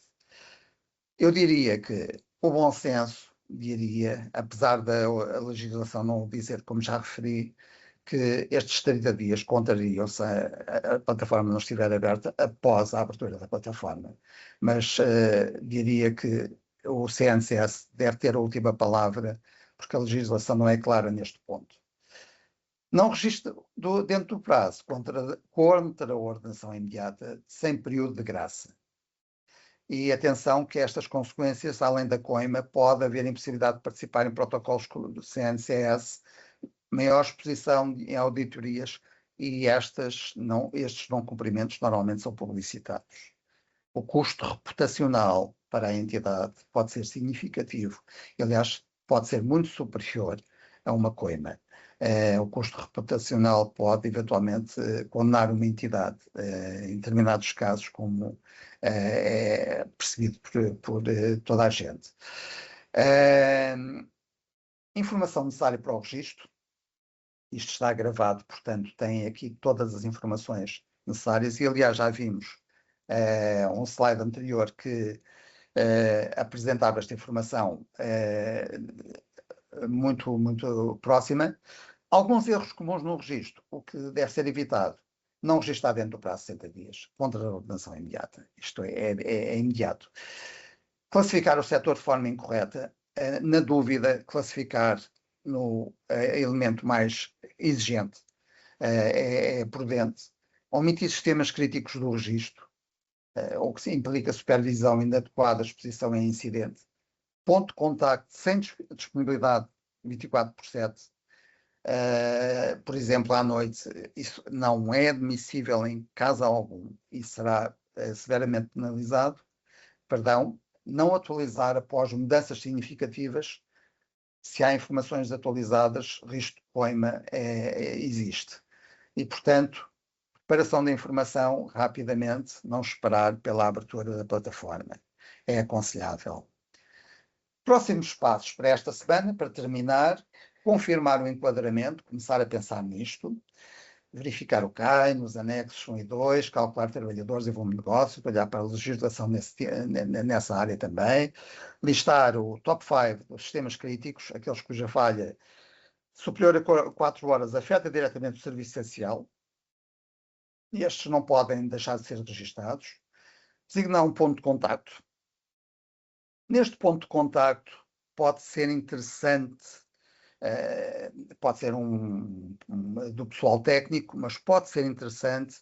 Eu diria que o bom senso diria, apesar da legislação não dizer, como já referi, que estes 30 dias contariam se a plataforma não estiver aberta após a abertura da plataforma. Mas diria que o CNCS deve ter a última palavra, porque a legislação não é clara neste ponto. Não registro dentro do prazo contra a ordenação imediata, sem período de graça. E atenção que estas consequências, além da coima, pode haver impossibilidade de participar em protocolos do CNCS maior exposição em auditorias e estes não cumprimentos normalmente são publicitados. O custo reputacional para a entidade pode ser significativo, aliás, pode ser muito superior a uma coima. O custo reputacional pode eventualmente condenar uma entidade, em determinados casos, como é percebido por toda a gente. Informação necessária para o registro. Isto está gravado, portanto, tem aqui todas as informações necessárias e, aliás, já vimos um slide anterior que apresentava esta informação muito, muito próxima. Alguns erros comuns no registro, o que deve ser evitado. Não registrar dentro do prazo de 60 dias, contra a ordenação imediata. Isto é imediato. Classificar o setor de forma incorreta. Na dúvida, classificar no elemento mais exigente é prudente. Omitir sistemas críticos do registro, o que implica supervisão inadequada, exposição em incidente. Ponto de contacto sem disponibilidade 24/7. Por exemplo, à noite, isso não é admissível em caso algum e será severamente penalizado. Perdão, não atualizar após mudanças significativas. Se há informações atualizadas, risco de coima existe. E, portanto, preparação da informação rapidamente, não esperar pela abertura da plataforma. É aconselhável. Próximos passos para esta semana, para terminar, confirmar o enquadramento, começar a pensar nisto, verificar o CAI nos anexos 1 e 2, calcular trabalhadores e volume de negócio, olhar para a legislação nessa área também, listar o top 5 dos sistemas críticos, aqueles cuja falha superior a 4 horas afeta diretamente o serviço essencial, e estes não podem deixar de ser registados. Designar um ponto de contacto. Neste ponto de contacto pode ser interessante, pode ser do pessoal técnico, mas pode ser interessante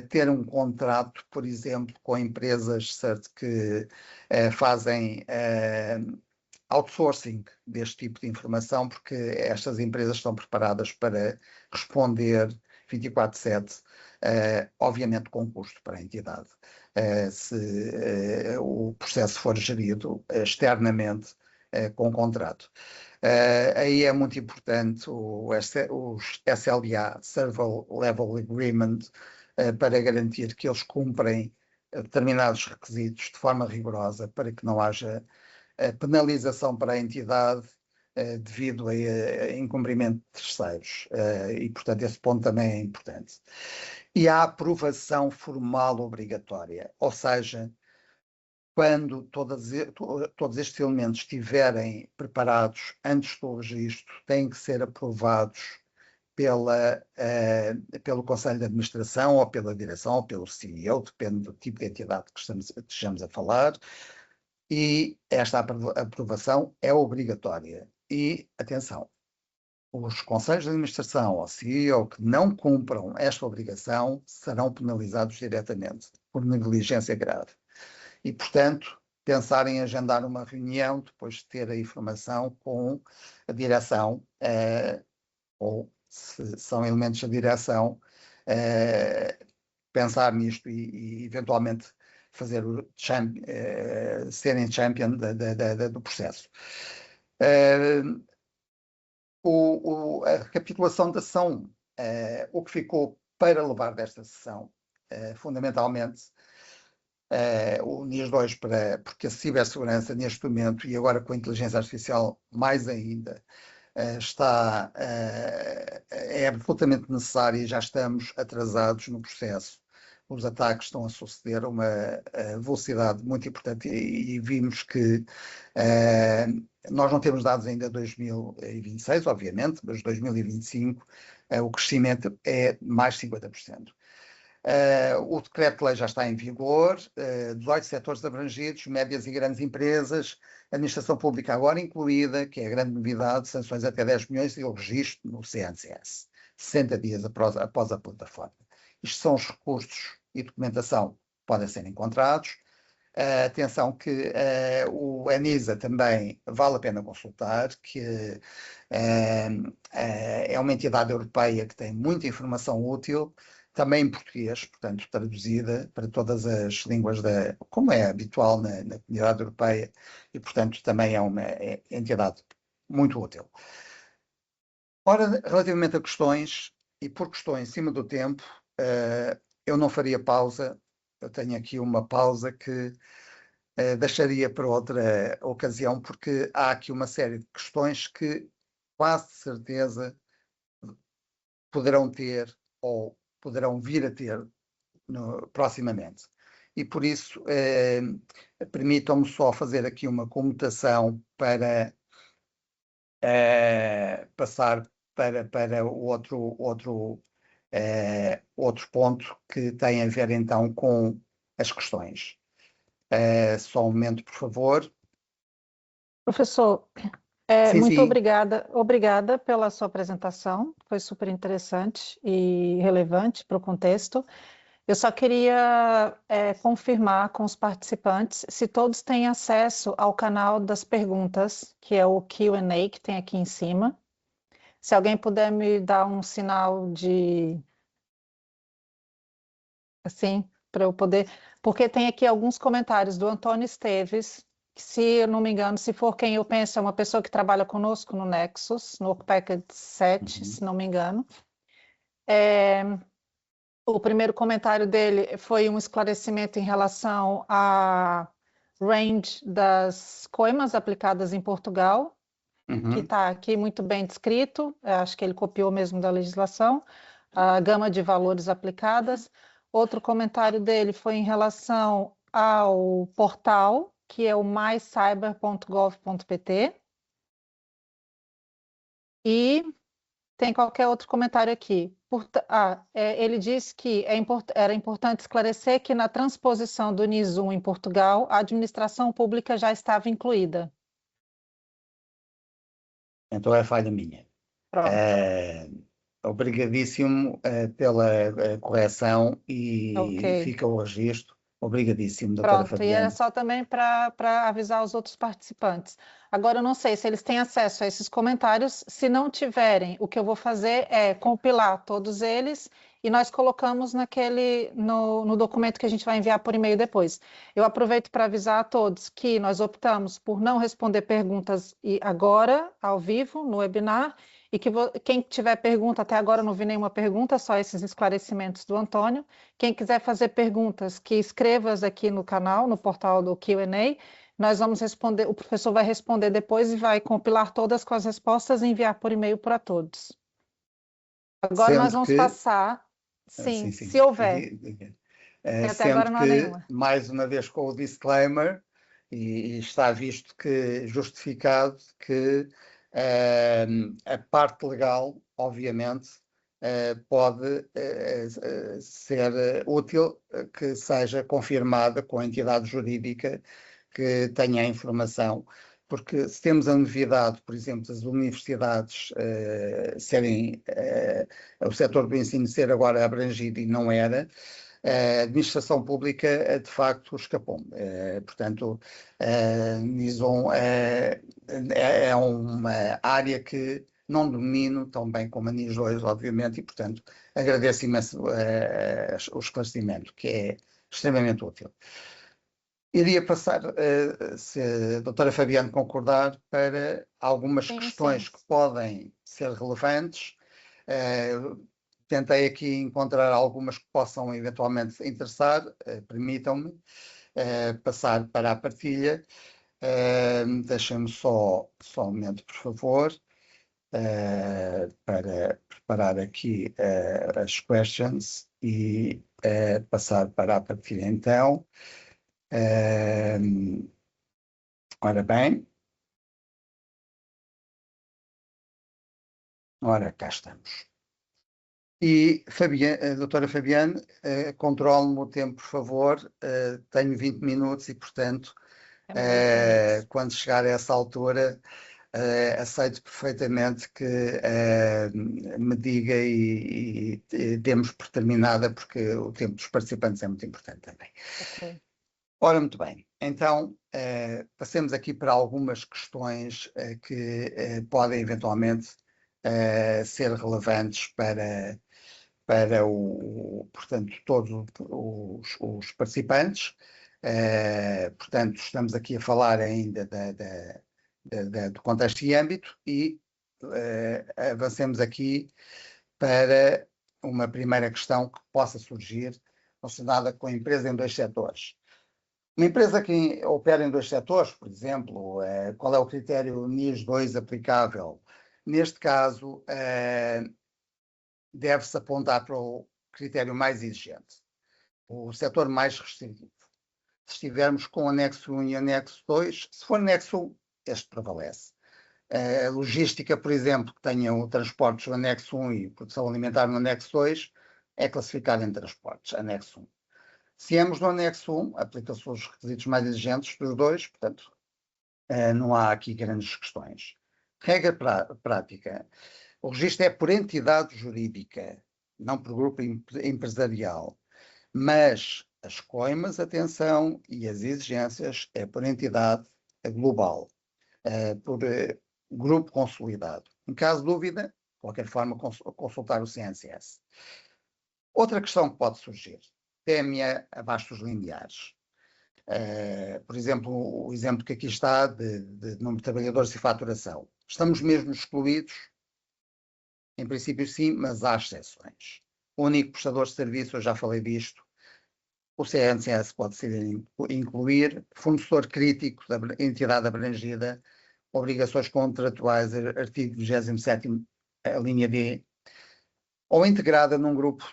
ter um contrato, por exemplo, com empresas que fazem outsourcing deste tipo de informação, porque estas empresas estão preparadas para responder 24/7, obviamente com custo para a entidade. Se o processo for gerido externamente com contrato. Aí é muito importante os SLA, Server Level Agreement, para garantir que eles cumprem determinados requisitos de forma rigorosa, para que não haja penalização para a entidade devido a incumprimento de terceiros. E, portanto, esse ponto também é importante. E a aprovação formal obrigatória, ou seja, quando todos estes elementos estiverem preparados antes do registro, têm que ser aprovados pelo Conselho de Administração, ou pela direção, ou pelo CEO, depende do tipo de entidade que estejamos a falar, e esta aprovação é obrigatória. E, atenção, os conselhos de administração ou CEO que não cumpram esta obrigação serão penalizados diretamente por negligência grave. E, portanto, pensar em agendar uma reunião depois de ter a informação com a direção, ou se são elementos da direção, pensar nisto e eventualmente fazer serem champion do processo. A recapitulação da sessão, o que ficou para levar desta sessão, fundamentalmente, o NIS 2, porque a cibersegurança neste momento, e agora com a inteligência artificial mais ainda, é absolutamente necessária e já estamos atrasados no processo. Os ataques estão a suceder a uma velocidade muito importante e vimos que nós não temos dados ainda de 2026, obviamente, mas 2025 o crescimento é mais 50%. O decreto-lei já está em vigor, 18 setores abrangidos, médias e grandes empresas, administração pública agora incluída, que é a grande novidade, sanções até 10 milhões e o registro no CNCS, 60 dias após a plataforma. Isto são os recursos e documentação que podem ser encontrados. Atenção que o ENISA também vale a pena consultar, que é uma entidade europeia que tem muita informação útil, também em português, portanto, traduzida para todas as línguas, como é habitual na comunidade europeia, e, portanto, também é uma entidade muito útil. Ora, relativamente a questões, e por questões em cima do tempo, eu não faria pausa. Eu tenho aqui uma pausa que deixaria para outra ocasião, porque há aqui uma série de questões que quase certeza poderão ter ou poderão vir a ter proximamente. E por isso, permitam-me só fazer aqui uma comutação para passar para o outro ponto que tem a ver então com as questões. Só um momento, por favor. Professor, Sim, muito sim. obrigada pela sua apresentação, foi super interessante e relevante para o contexto. Eu só queria confirmar com os participantes se todos têm acesso ao canal das perguntas, que é o Q&A que tem aqui em cima. Se alguém puder me dar um sinal de assim, para eu poder, porque tem aqui alguns comentários do Antônio Esteves, que se eu não me engano, se for quem eu penso, é uma pessoa que trabalha conosco no Nexus, no Workpackage 7, se não me engano. O primeiro comentário dele foi um esclarecimento em relação à range das coimas aplicadas em Portugal, que está aqui muito bem descrito, acho que ele copiou mesmo da legislação, a gama de valores aplicadas. Outro comentário dele foi em relação ao portal, que é o mycyber.gov.pt. E tem qualquer outro comentário aqui. Ele disse que era importante esclarecer que na transposição do NIS1 em Portugal, a administração pública já estava incluída. Então é falha minha. Obrigadíssimo pela correção e Ok. fica o registro. Obrigadíssimo, doutora Pronto, e era Fabiana. só também para avisar os outros participantes. Agora, eu não sei se eles têm acesso a esses comentários. Se não tiverem, o que eu vou fazer é compilar todos eles e nós colocamos no documento que a gente vai enviar por e-mail depois. Eu aproveito para avisar a todos que nós optamos por não responder perguntas agora, ao vivo, no webinar, e que quem tiver pergunta, até agora eu não vi nenhuma pergunta, só esses esclarecimentos do Antônio. Quem quiser fazer perguntas, que escreva aqui no canal, no portal do Q&A. Nós vamos responder, o professor vai responder depois e vai compilar todas com as respostas e enviar por e-mail para todos. Agora nós Sendo vamos que, passar, sim, sim, se sim, houver. Até agora sendo não há que, nenhuma. mais uma vez com o disclaimer, e está visto que justificado que a parte legal, obviamente, pode ser útil que seja confirmada com a entidade jurídica que tenha a informação, porque se temos a novidade, por exemplo, das universidades serem, o setor do ensino ser agora abrangido e não era, a administração pública de facto escapou. Portanto, NIS1 é uma área que não domino tão bem como a NIS2, obviamente, e portanto agradeço imenso o esclarecimento, que é extremamente útil. Iria passar, se a doutora Fabiana concordar, para algumas questões que podem ser relevantes. Tentei aqui encontrar algumas que possam eventualmente interessar. Permitam-me passar para a partilha. Deixem-me só um momento, por favor, para preparar aqui as questions e passar para a partilha então. Ora bem, ora cá estamos. E, doutora Fabiane, controle-me o tempo, por favor. Tenho 20 minutos e, portanto, quando chegar a essa altura, aceito perfeitamente que me diga e demos por terminada, porque o tempo dos participantes é muito importante também. Ok. Ora, muito bem. Então, passemos aqui para algumas questões que podem eventualmente ser relevantes para portanto, todos os participantes. Portanto, estamos aqui a falar ainda do contexto e âmbito e avancemos aqui para uma primeira questão que possa surgir relacionada com a empresa em dois setores. Uma empresa que opera em dois setores, por exemplo, qual é o critério NIS 2 aplicável? Neste caso, deve-se apontar para o critério mais exigente, o setor mais restritivo. Se estivermos com anexo 1 e anexo 2, se for anexo 1, este prevalece. A logística, por exemplo, que tenha o transportes no anexo 1 e produção alimentar no anexo 2, é classificada em transportes, anexo 1. Se éramos no anexo 1, aplica-se os requisitos mais exigentes dos dois, portanto, não há aqui grandes questões. Regra prática. O registro é por entidade jurídica, não por grupo empresarial, mas as coimas, atenção, e as exigências é por entidade global, por grupo consolidado. Em caso de dúvida, de qualquer forma, consultar o CNCS. Outra questão que pode surgir, TME abaixo dos limiares. Por exemplo, o exemplo que aqui está de número de trabalhadores e faturação. Estamos mesmo excluídos? Em princípio sim, mas há exceções. O único prestador de serviço, eu já falei disto, o CNCS pode ser incluir, fornecedor crítico da entidade abrangida, obrigações contratuais, artigo 27º, a linha D, ou integrada num grupo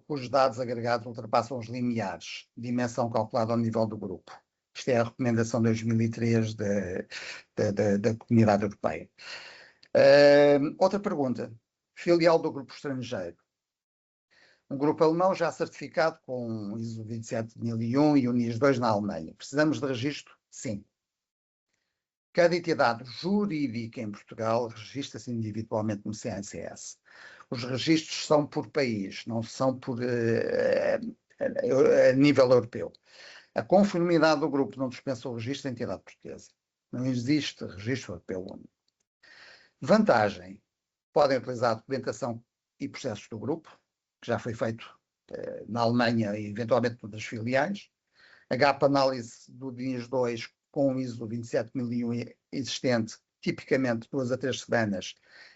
cujos dados agregados ultrapassam os limiares, dimensão calculada ao nível do grupo. Isto é a recomendação 2003 da Comunidade Europeia. Outra pergunta. Filial do grupo estrangeiro. Um grupo alemão já certificado com ISO 27001 e o NIS 2 na Alemanha. Precisamos de registro? Sim. Cada entidade jurídica em Portugal registra-se individualmente no CNCS. Os registros são por país, não são por a nível europeu. A conformidade do grupo não dispensa o registro da entidade portuguesa. Não existe registro europeu único. Vantagem. Podem utilizar a documentação e processos do grupo, que já foi feito na Alemanha e eventualmente noutras filiais. A gap análise do NIS 2 com o ISO 27001 existente, tipicamente 2 a 3 semanas,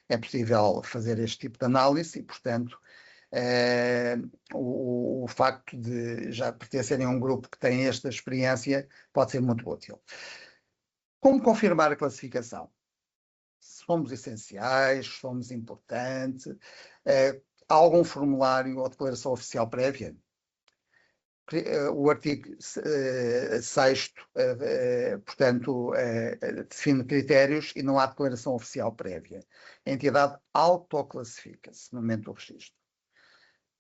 é possível fazer este tipo de análise e, portanto, o facto de já pertencerem a um grupo que tem esta experiência pode ser muito útil. Como confirmar a classificação? Somos essenciais, somos importantes, há algum formulário ou declaração oficial prévia? O artigo 6º, portanto, define critérios e não há declaração oficial prévia. A entidade autoclassifica-se no momento do registro.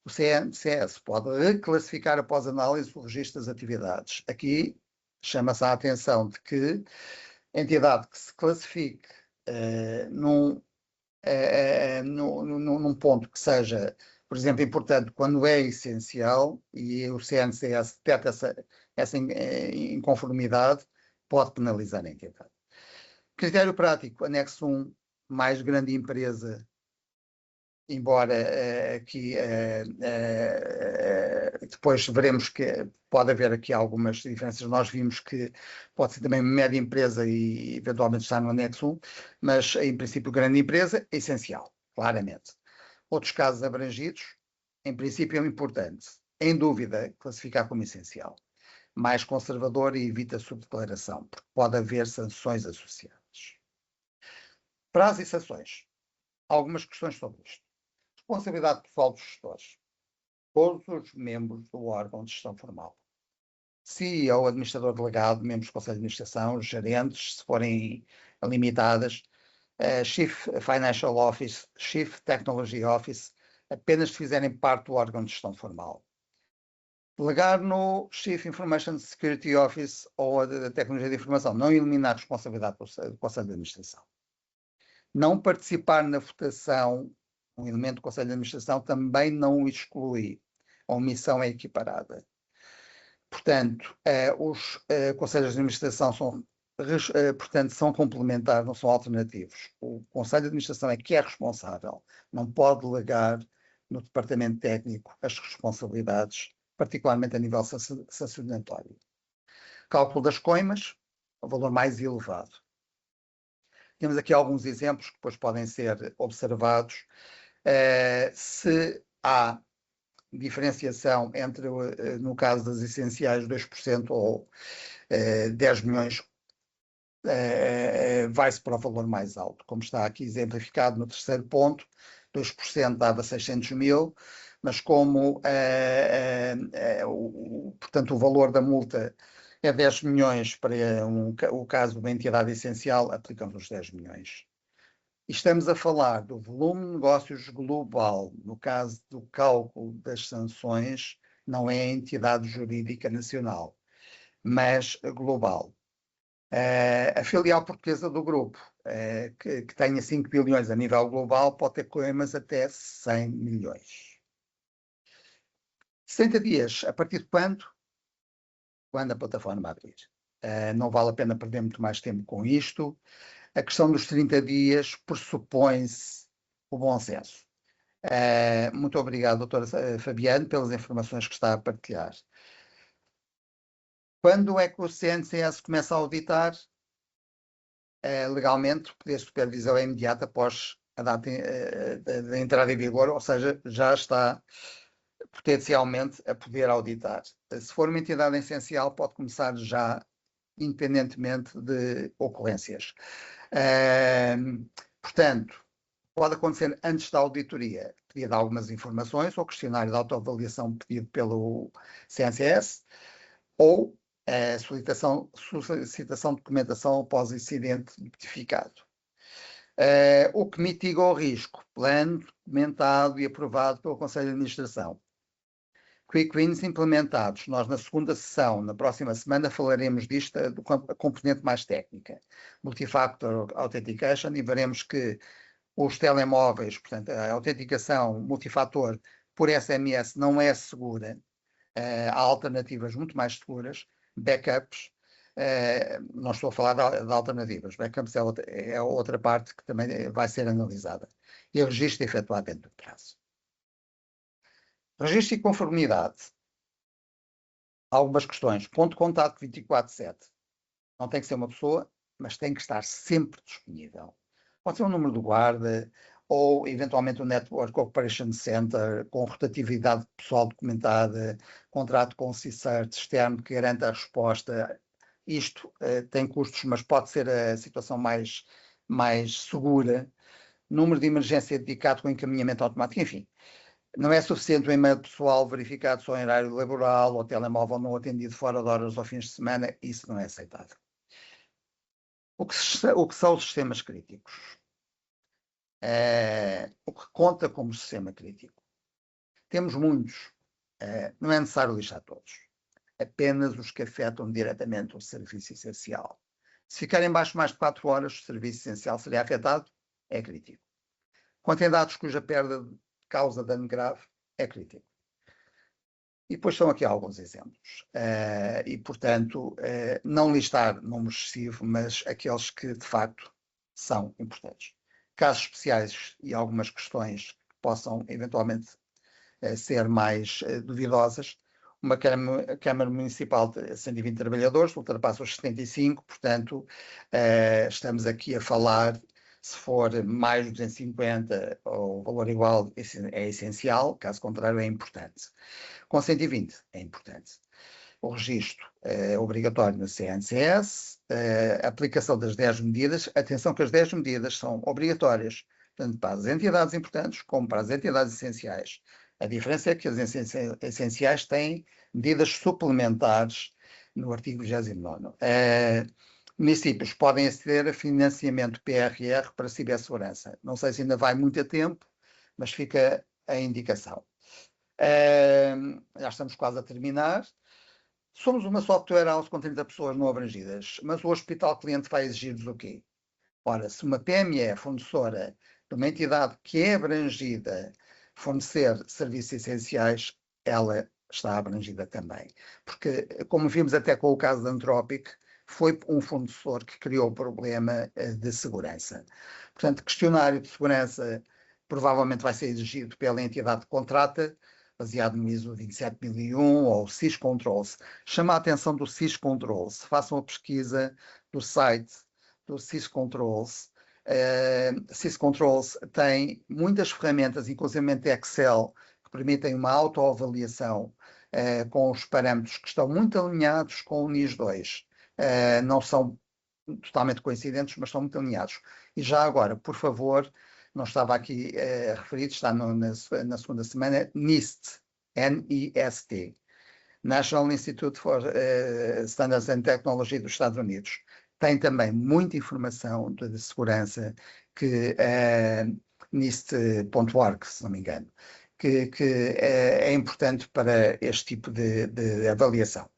O CNCS pode reclassificar após análise o registro das atividades. Aqui chama-se a atenção de que a entidade que se classifique num ponto que seja, por exemplo, importante quando é essencial e o CNCS detecta essa inconformidade, pode penalizar a entidade. Critério prático, anexo 1, mais grande empresa, embora aqui depois veremos que pode haver aqui algumas diferenças. Nós vimos que pode ser também média empresa e eventualmente está no anexo 1, mas em princípio grande empresa é essencial, claramente. Outros casos abrangidos, em princípio é importante. Em dúvida, classificar como essencial. Mais conservador e evita subdeclaração, porque pode haver sanções associadas. Prazos e sanções. Algumas questões sobre isto. Responsabilidade pessoal dos gestores. Todos os membros do órgão de gestão formal. CEO, administrador delegado, membros do Conselho de Administração, gerentes, se forem limitadas, Chief Financial Office, Chief Technology Office, apenas se fizerem parte do órgão de gestão formal. Delegar no Chief Information Security Office ou a Tecnologia de Informação, não eliminar a responsabilidade do Conselho de Administração. Não participar na votação, um elemento do Conselho de Administração também não o exclui. A omissão é equiparada. Portanto, os conselhos de administração são complementares, não são alternativos. O conselho de administração é que é responsável, não pode delegar no departamento técnico as responsabilidades, particularmente a nível sancionatório. Cálculo das coimas, o valor mais elevado. Temos aqui alguns exemplos que depois podem ser observados. Se há diferenciação entre, no caso das essenciais, 2% ou 10 milhões, vai-se para o valor mais alto, como está aqui exemplificado no terceiro ponto. 2% dava 600 mil, mas como portanto, o valor da multa é 10 milhões para o caso de uma entidade essencial, aplicamos os 10 milhões. Estamos a falar do volume de negócios global. No caso do cálculo das sanções, não é a entidade jurídica nacional, mas global. A filial portuguesa do grupo, que tenha 5 bilhões a nível global, pode ter coimas até 100 milhões. 60 dias, a partir de quando? Quando a plataforma abrir. Não vale a pena perder muito mais tempo com isto. A questão dos 30 dias pressupõe-se o bom senso. Muito obrigado, doutora Fabiano, pelas informações que está a partilhar. Quando é que o CNCS começa a auditar? Legalmente, o poder de supervisão é imediato após a data da entrada em vigor, ou seja, já está potencialmente a poder auditar. Se for uma entidade essencial, pode começar já, independentemente de ocorrências. Portanto, pode acontecer antes da auditoria, pedido algumas informações, ou questionário de autoavaliação pedido pelo CNCS, ou solicitação de documentação após incidente notificado. O que mitiga o risco, plano documentado e aprovado pelo Conselho de Administração. Quick Wins implementados. Nós, na segunda sessão, na próxima semana, falaremos disto, do componente mais técnica. Multifactor Authentication, e veremos que os telemóveis, portanto, a autenticação multifator por SMS não é segura. Há alternativas muito mais seguras. Backups, não estou a falar de alternativas. Backups é outra parte que também vai ser analisada. E o registro efetuado dentro do prazo. Registro e conformidade. Algumas questões. Ponto de contato 24/7. Não tem que ser uma pessoa, mas tem que estar sempre disponível. Pode ser um número de guarda ou, eventualmente, um Network Operation Center com rotatividade pessoal documentada, contrato com o CSIRT externo que garanta a resposta. Isto tem custos, mas pode ser a situação mais segura. Número de emergência dedicado com encaminhamento automático, enfim. Não é suficiente o e-mail pessoal verificado só em horário laboral ou telemóvel não atendido fora de horas ou fins de semana. Isso não é aceitável. O que são os sistemas críticos? O que conta como sistema crítico? Temos muitos. Não é necessário lixar todos. Apenas os que afetam diretamente o serviço essencial. Se ficarem baixo mais de 4 horas, o serviço essencial seria afetado, é crítico. Contém dados cuja perda causa dano grave, é crítico. E depois são aqui alguns exemplos. E, portanto, não listar número excessivo, mas aqueles que, de facto, são importantes. Casos especiais e algumas questões que possam, eventualmente, ser mais duvidosas. Uma Câmara Municipal de 120 trabalhadores, ultrapassa os 75, portanto, estamos aqui a falar, se for mais de 250, o valor igual é essencial, caso contrário é importante. Com 120 é importante. O registro é obrigatório no CNCS, a aplicação das 10 medidas, atenção que as 10 medidas são obrigatórias, tanto para as entidades importantes como para as entidades essenciais. A diferença é que as essenciais têm medidas suplementares no artigo 29. Municípios podem aceder a financiamento PRR para cibersegurança. Não sei se ainda vai muito a tempo, mas fica a indicação. Já estamos quase a terminar. Somos uma software house com 30 pessoas não abrangidas, mas o hospital cliente vai exigir-nos o quê? Ora, se uma PME é fornecedora de uma entidade que é abrangida fornecer serviços essenciais, ela está abrangida também. Porque, como vimos até com o caso da Anthropic, foi um fornecedor que criou o problema de segurança. Portanto, questionário de segurança provavelmente vai ser exigido pela entidade que contrata, baseado no ISO 27001 ou SIS Controls. Chama a atenção do SIS Controls. Façam a pesquisa do site do SIS Controls. SIS Controls tem muitas ferramentas, inclusive Excel, que permitem uma autoavaliação com os parâmetros que estão muito alinhados com o NIS 2. Não são totalmente coincidentes, mas estão muito alinhados. E já agora, por favor, não estava aqui referido, está na segunda semana, NIST, N-I-S-T, National Institute for Standards and Technology dos Estados Unidos. Tem também muita informação de segurança que NIST.org, se não me engano, que é importante para este tipo de avaliação.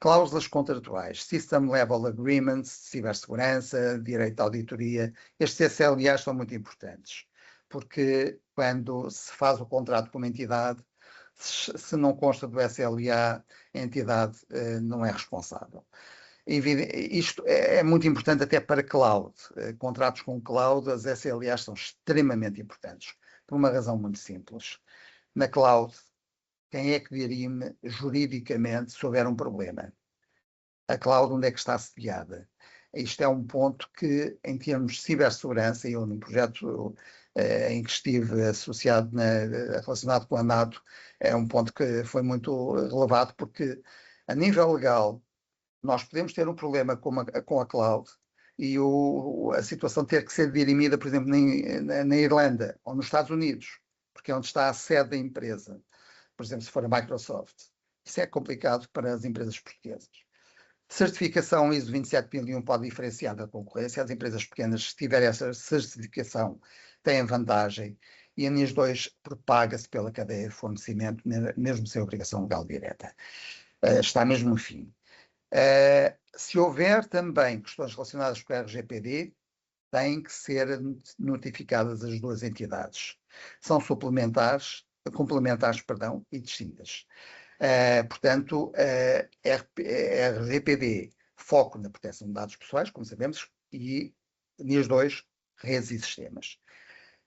Cláusulas contratuais, System Level Agreements, cibersegurança, direito de auditoria. Estes SLAs são muito importantes, porque quando se faz o contrato com uma entidade, se não consta do SLA, a entidade não é responsável. Isto é muito importante até para cloud. Contratos com cloud, as SLAs são extremamente importantes, por uma razão muito simples. Na cloud, quem é que dirime juridicamente se houver um problema? A cloud onde é que está sediada? Isto é um ponto que, em termos de cibersegurança, eu num projeto em que estive associado, relacionado com a NATO, é um ponto que foi muito relevado, porque a nível legal, nós podemos ter um problema com a cloud e a situação ter que ser dirimida, por exemplo, na Irlanda ou nos Estados Unidos, porque é onde está a sede da empresa. Por exemplo, se for a Microsoft. Isso é complicado para as empresas portuguesas. Certificação ISO 27001 pode diferenciar da concorrência. As empresas pequenas, se tiverem essa certificação, têm vantagem. E a NIS 2 propaga-se pela cadeia de fornecimento, mesmo sem obrigação legal direta. Está mesmo no fim. Se houver também questões relacionadas com o RGPD, têm que ser notificadas as duas entidades. São complementares, e distintas. Portanto, RGPD, foco na proteção de dados pessoais, como sabemos, e NIS 2, redes e sistemas.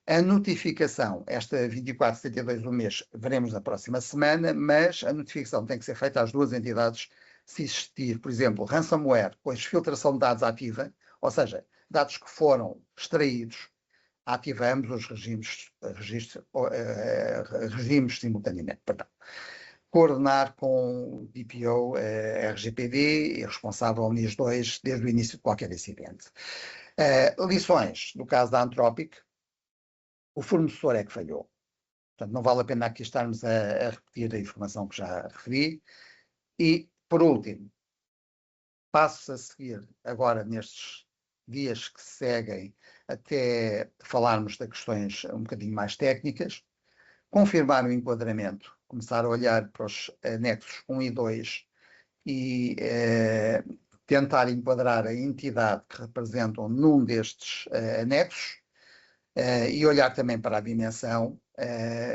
A notificação, esta 2472 do mês, veremos na próxima semana, mas a notificação tem que ser feita às duas entidades se existir, por exemplo, ransomware com exfiltração de dados ativa, ou seja, dados que foram extraídos, ativamos os regimes simultaneamente. Perdão. Coordenar com o DPO RGPD e responsável NIS 2 desde o início de qualquer incidente. Lições, no caso da Anthropic, o fornecedor é que falhou. Portanto, não vale a pena aqui estarmos a repetir a informação que já referi. E, por último, passos a seguir agora nestes dias que seguem até falarmos de questões um bocadinho mais técnicas, confirmar o enquadramento, começar a olhar para os anexos 1 e 2 e tentar enquadrar a entidade que representam num destes anexos e olhar também para a dimensão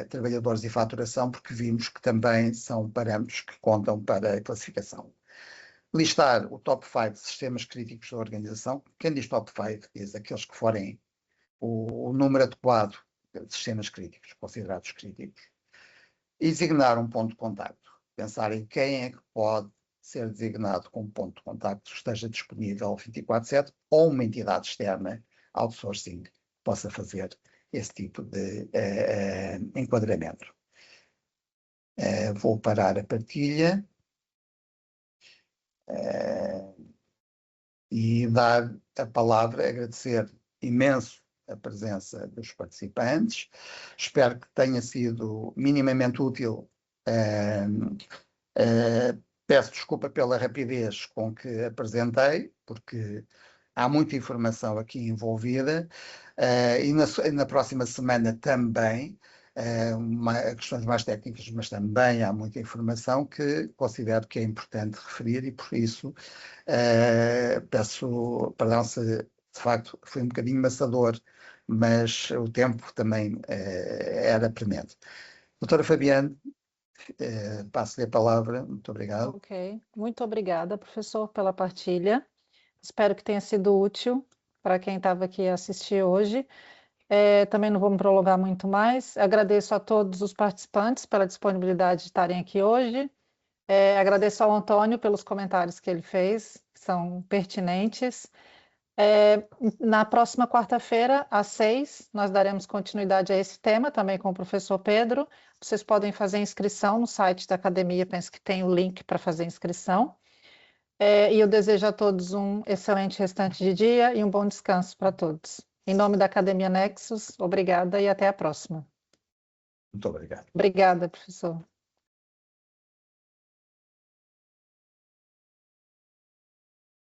trabalhadores e faturação, porque vimos que também são parâmetros que contam para a classificação. Listar o top 5 de sistemas críticos da organização. Quem diz top 5 diz aqueles que forem o número adequado de sistemas críticos, considerados críticos. E designar um ponto de contacto. Pensar em quem é que pode ser designado como ponto de contacto, esteja disponível 24/7, ou uma entidade externa, outsourcing, que possa fazer esse tipo de enquadramento. Vou parar a partilha. E dar a palavra, agradecer imenso a presença dos participantes. Espero que tenha sido minimamente útil. Peço desculpa pela rapidez com que apresentei, porque há muita informação aqui envolvida, e na próxima semana também, questões mais técnicas, mas também há muita informação que considero que é importante referir e por isso peço perdão se de facto foi um bocadinho maçador, mas o tempo também era premente. Doutora Fabiane, Passo-lhe a palavra. Muito obrigado. Ok, muito obrigada, professor, pela partilha. Espero que tenha sido útil para quem estava aqui a assistir hoje. Também não vou me prolongar muito mais. Agradeço a todos os participantes pela disponibilidade de estarem aqui hoje. Agradeço ao Antônio pelos comentários que ele fez, que são pertinentes. Na próxima quarta-feira, às 6, nós daremos continuidade a esse tema, também com o professor Pedro. Vocês podem fazer inscrição no site da academia, penso que tem o link para fazer inscrição. E eu desejo a todos um excelente restante de dia e um bom descanso para todos. Em nome da Academia Nexus, obrigada e até a próxima. Muito obrigado. Obrigada, professor.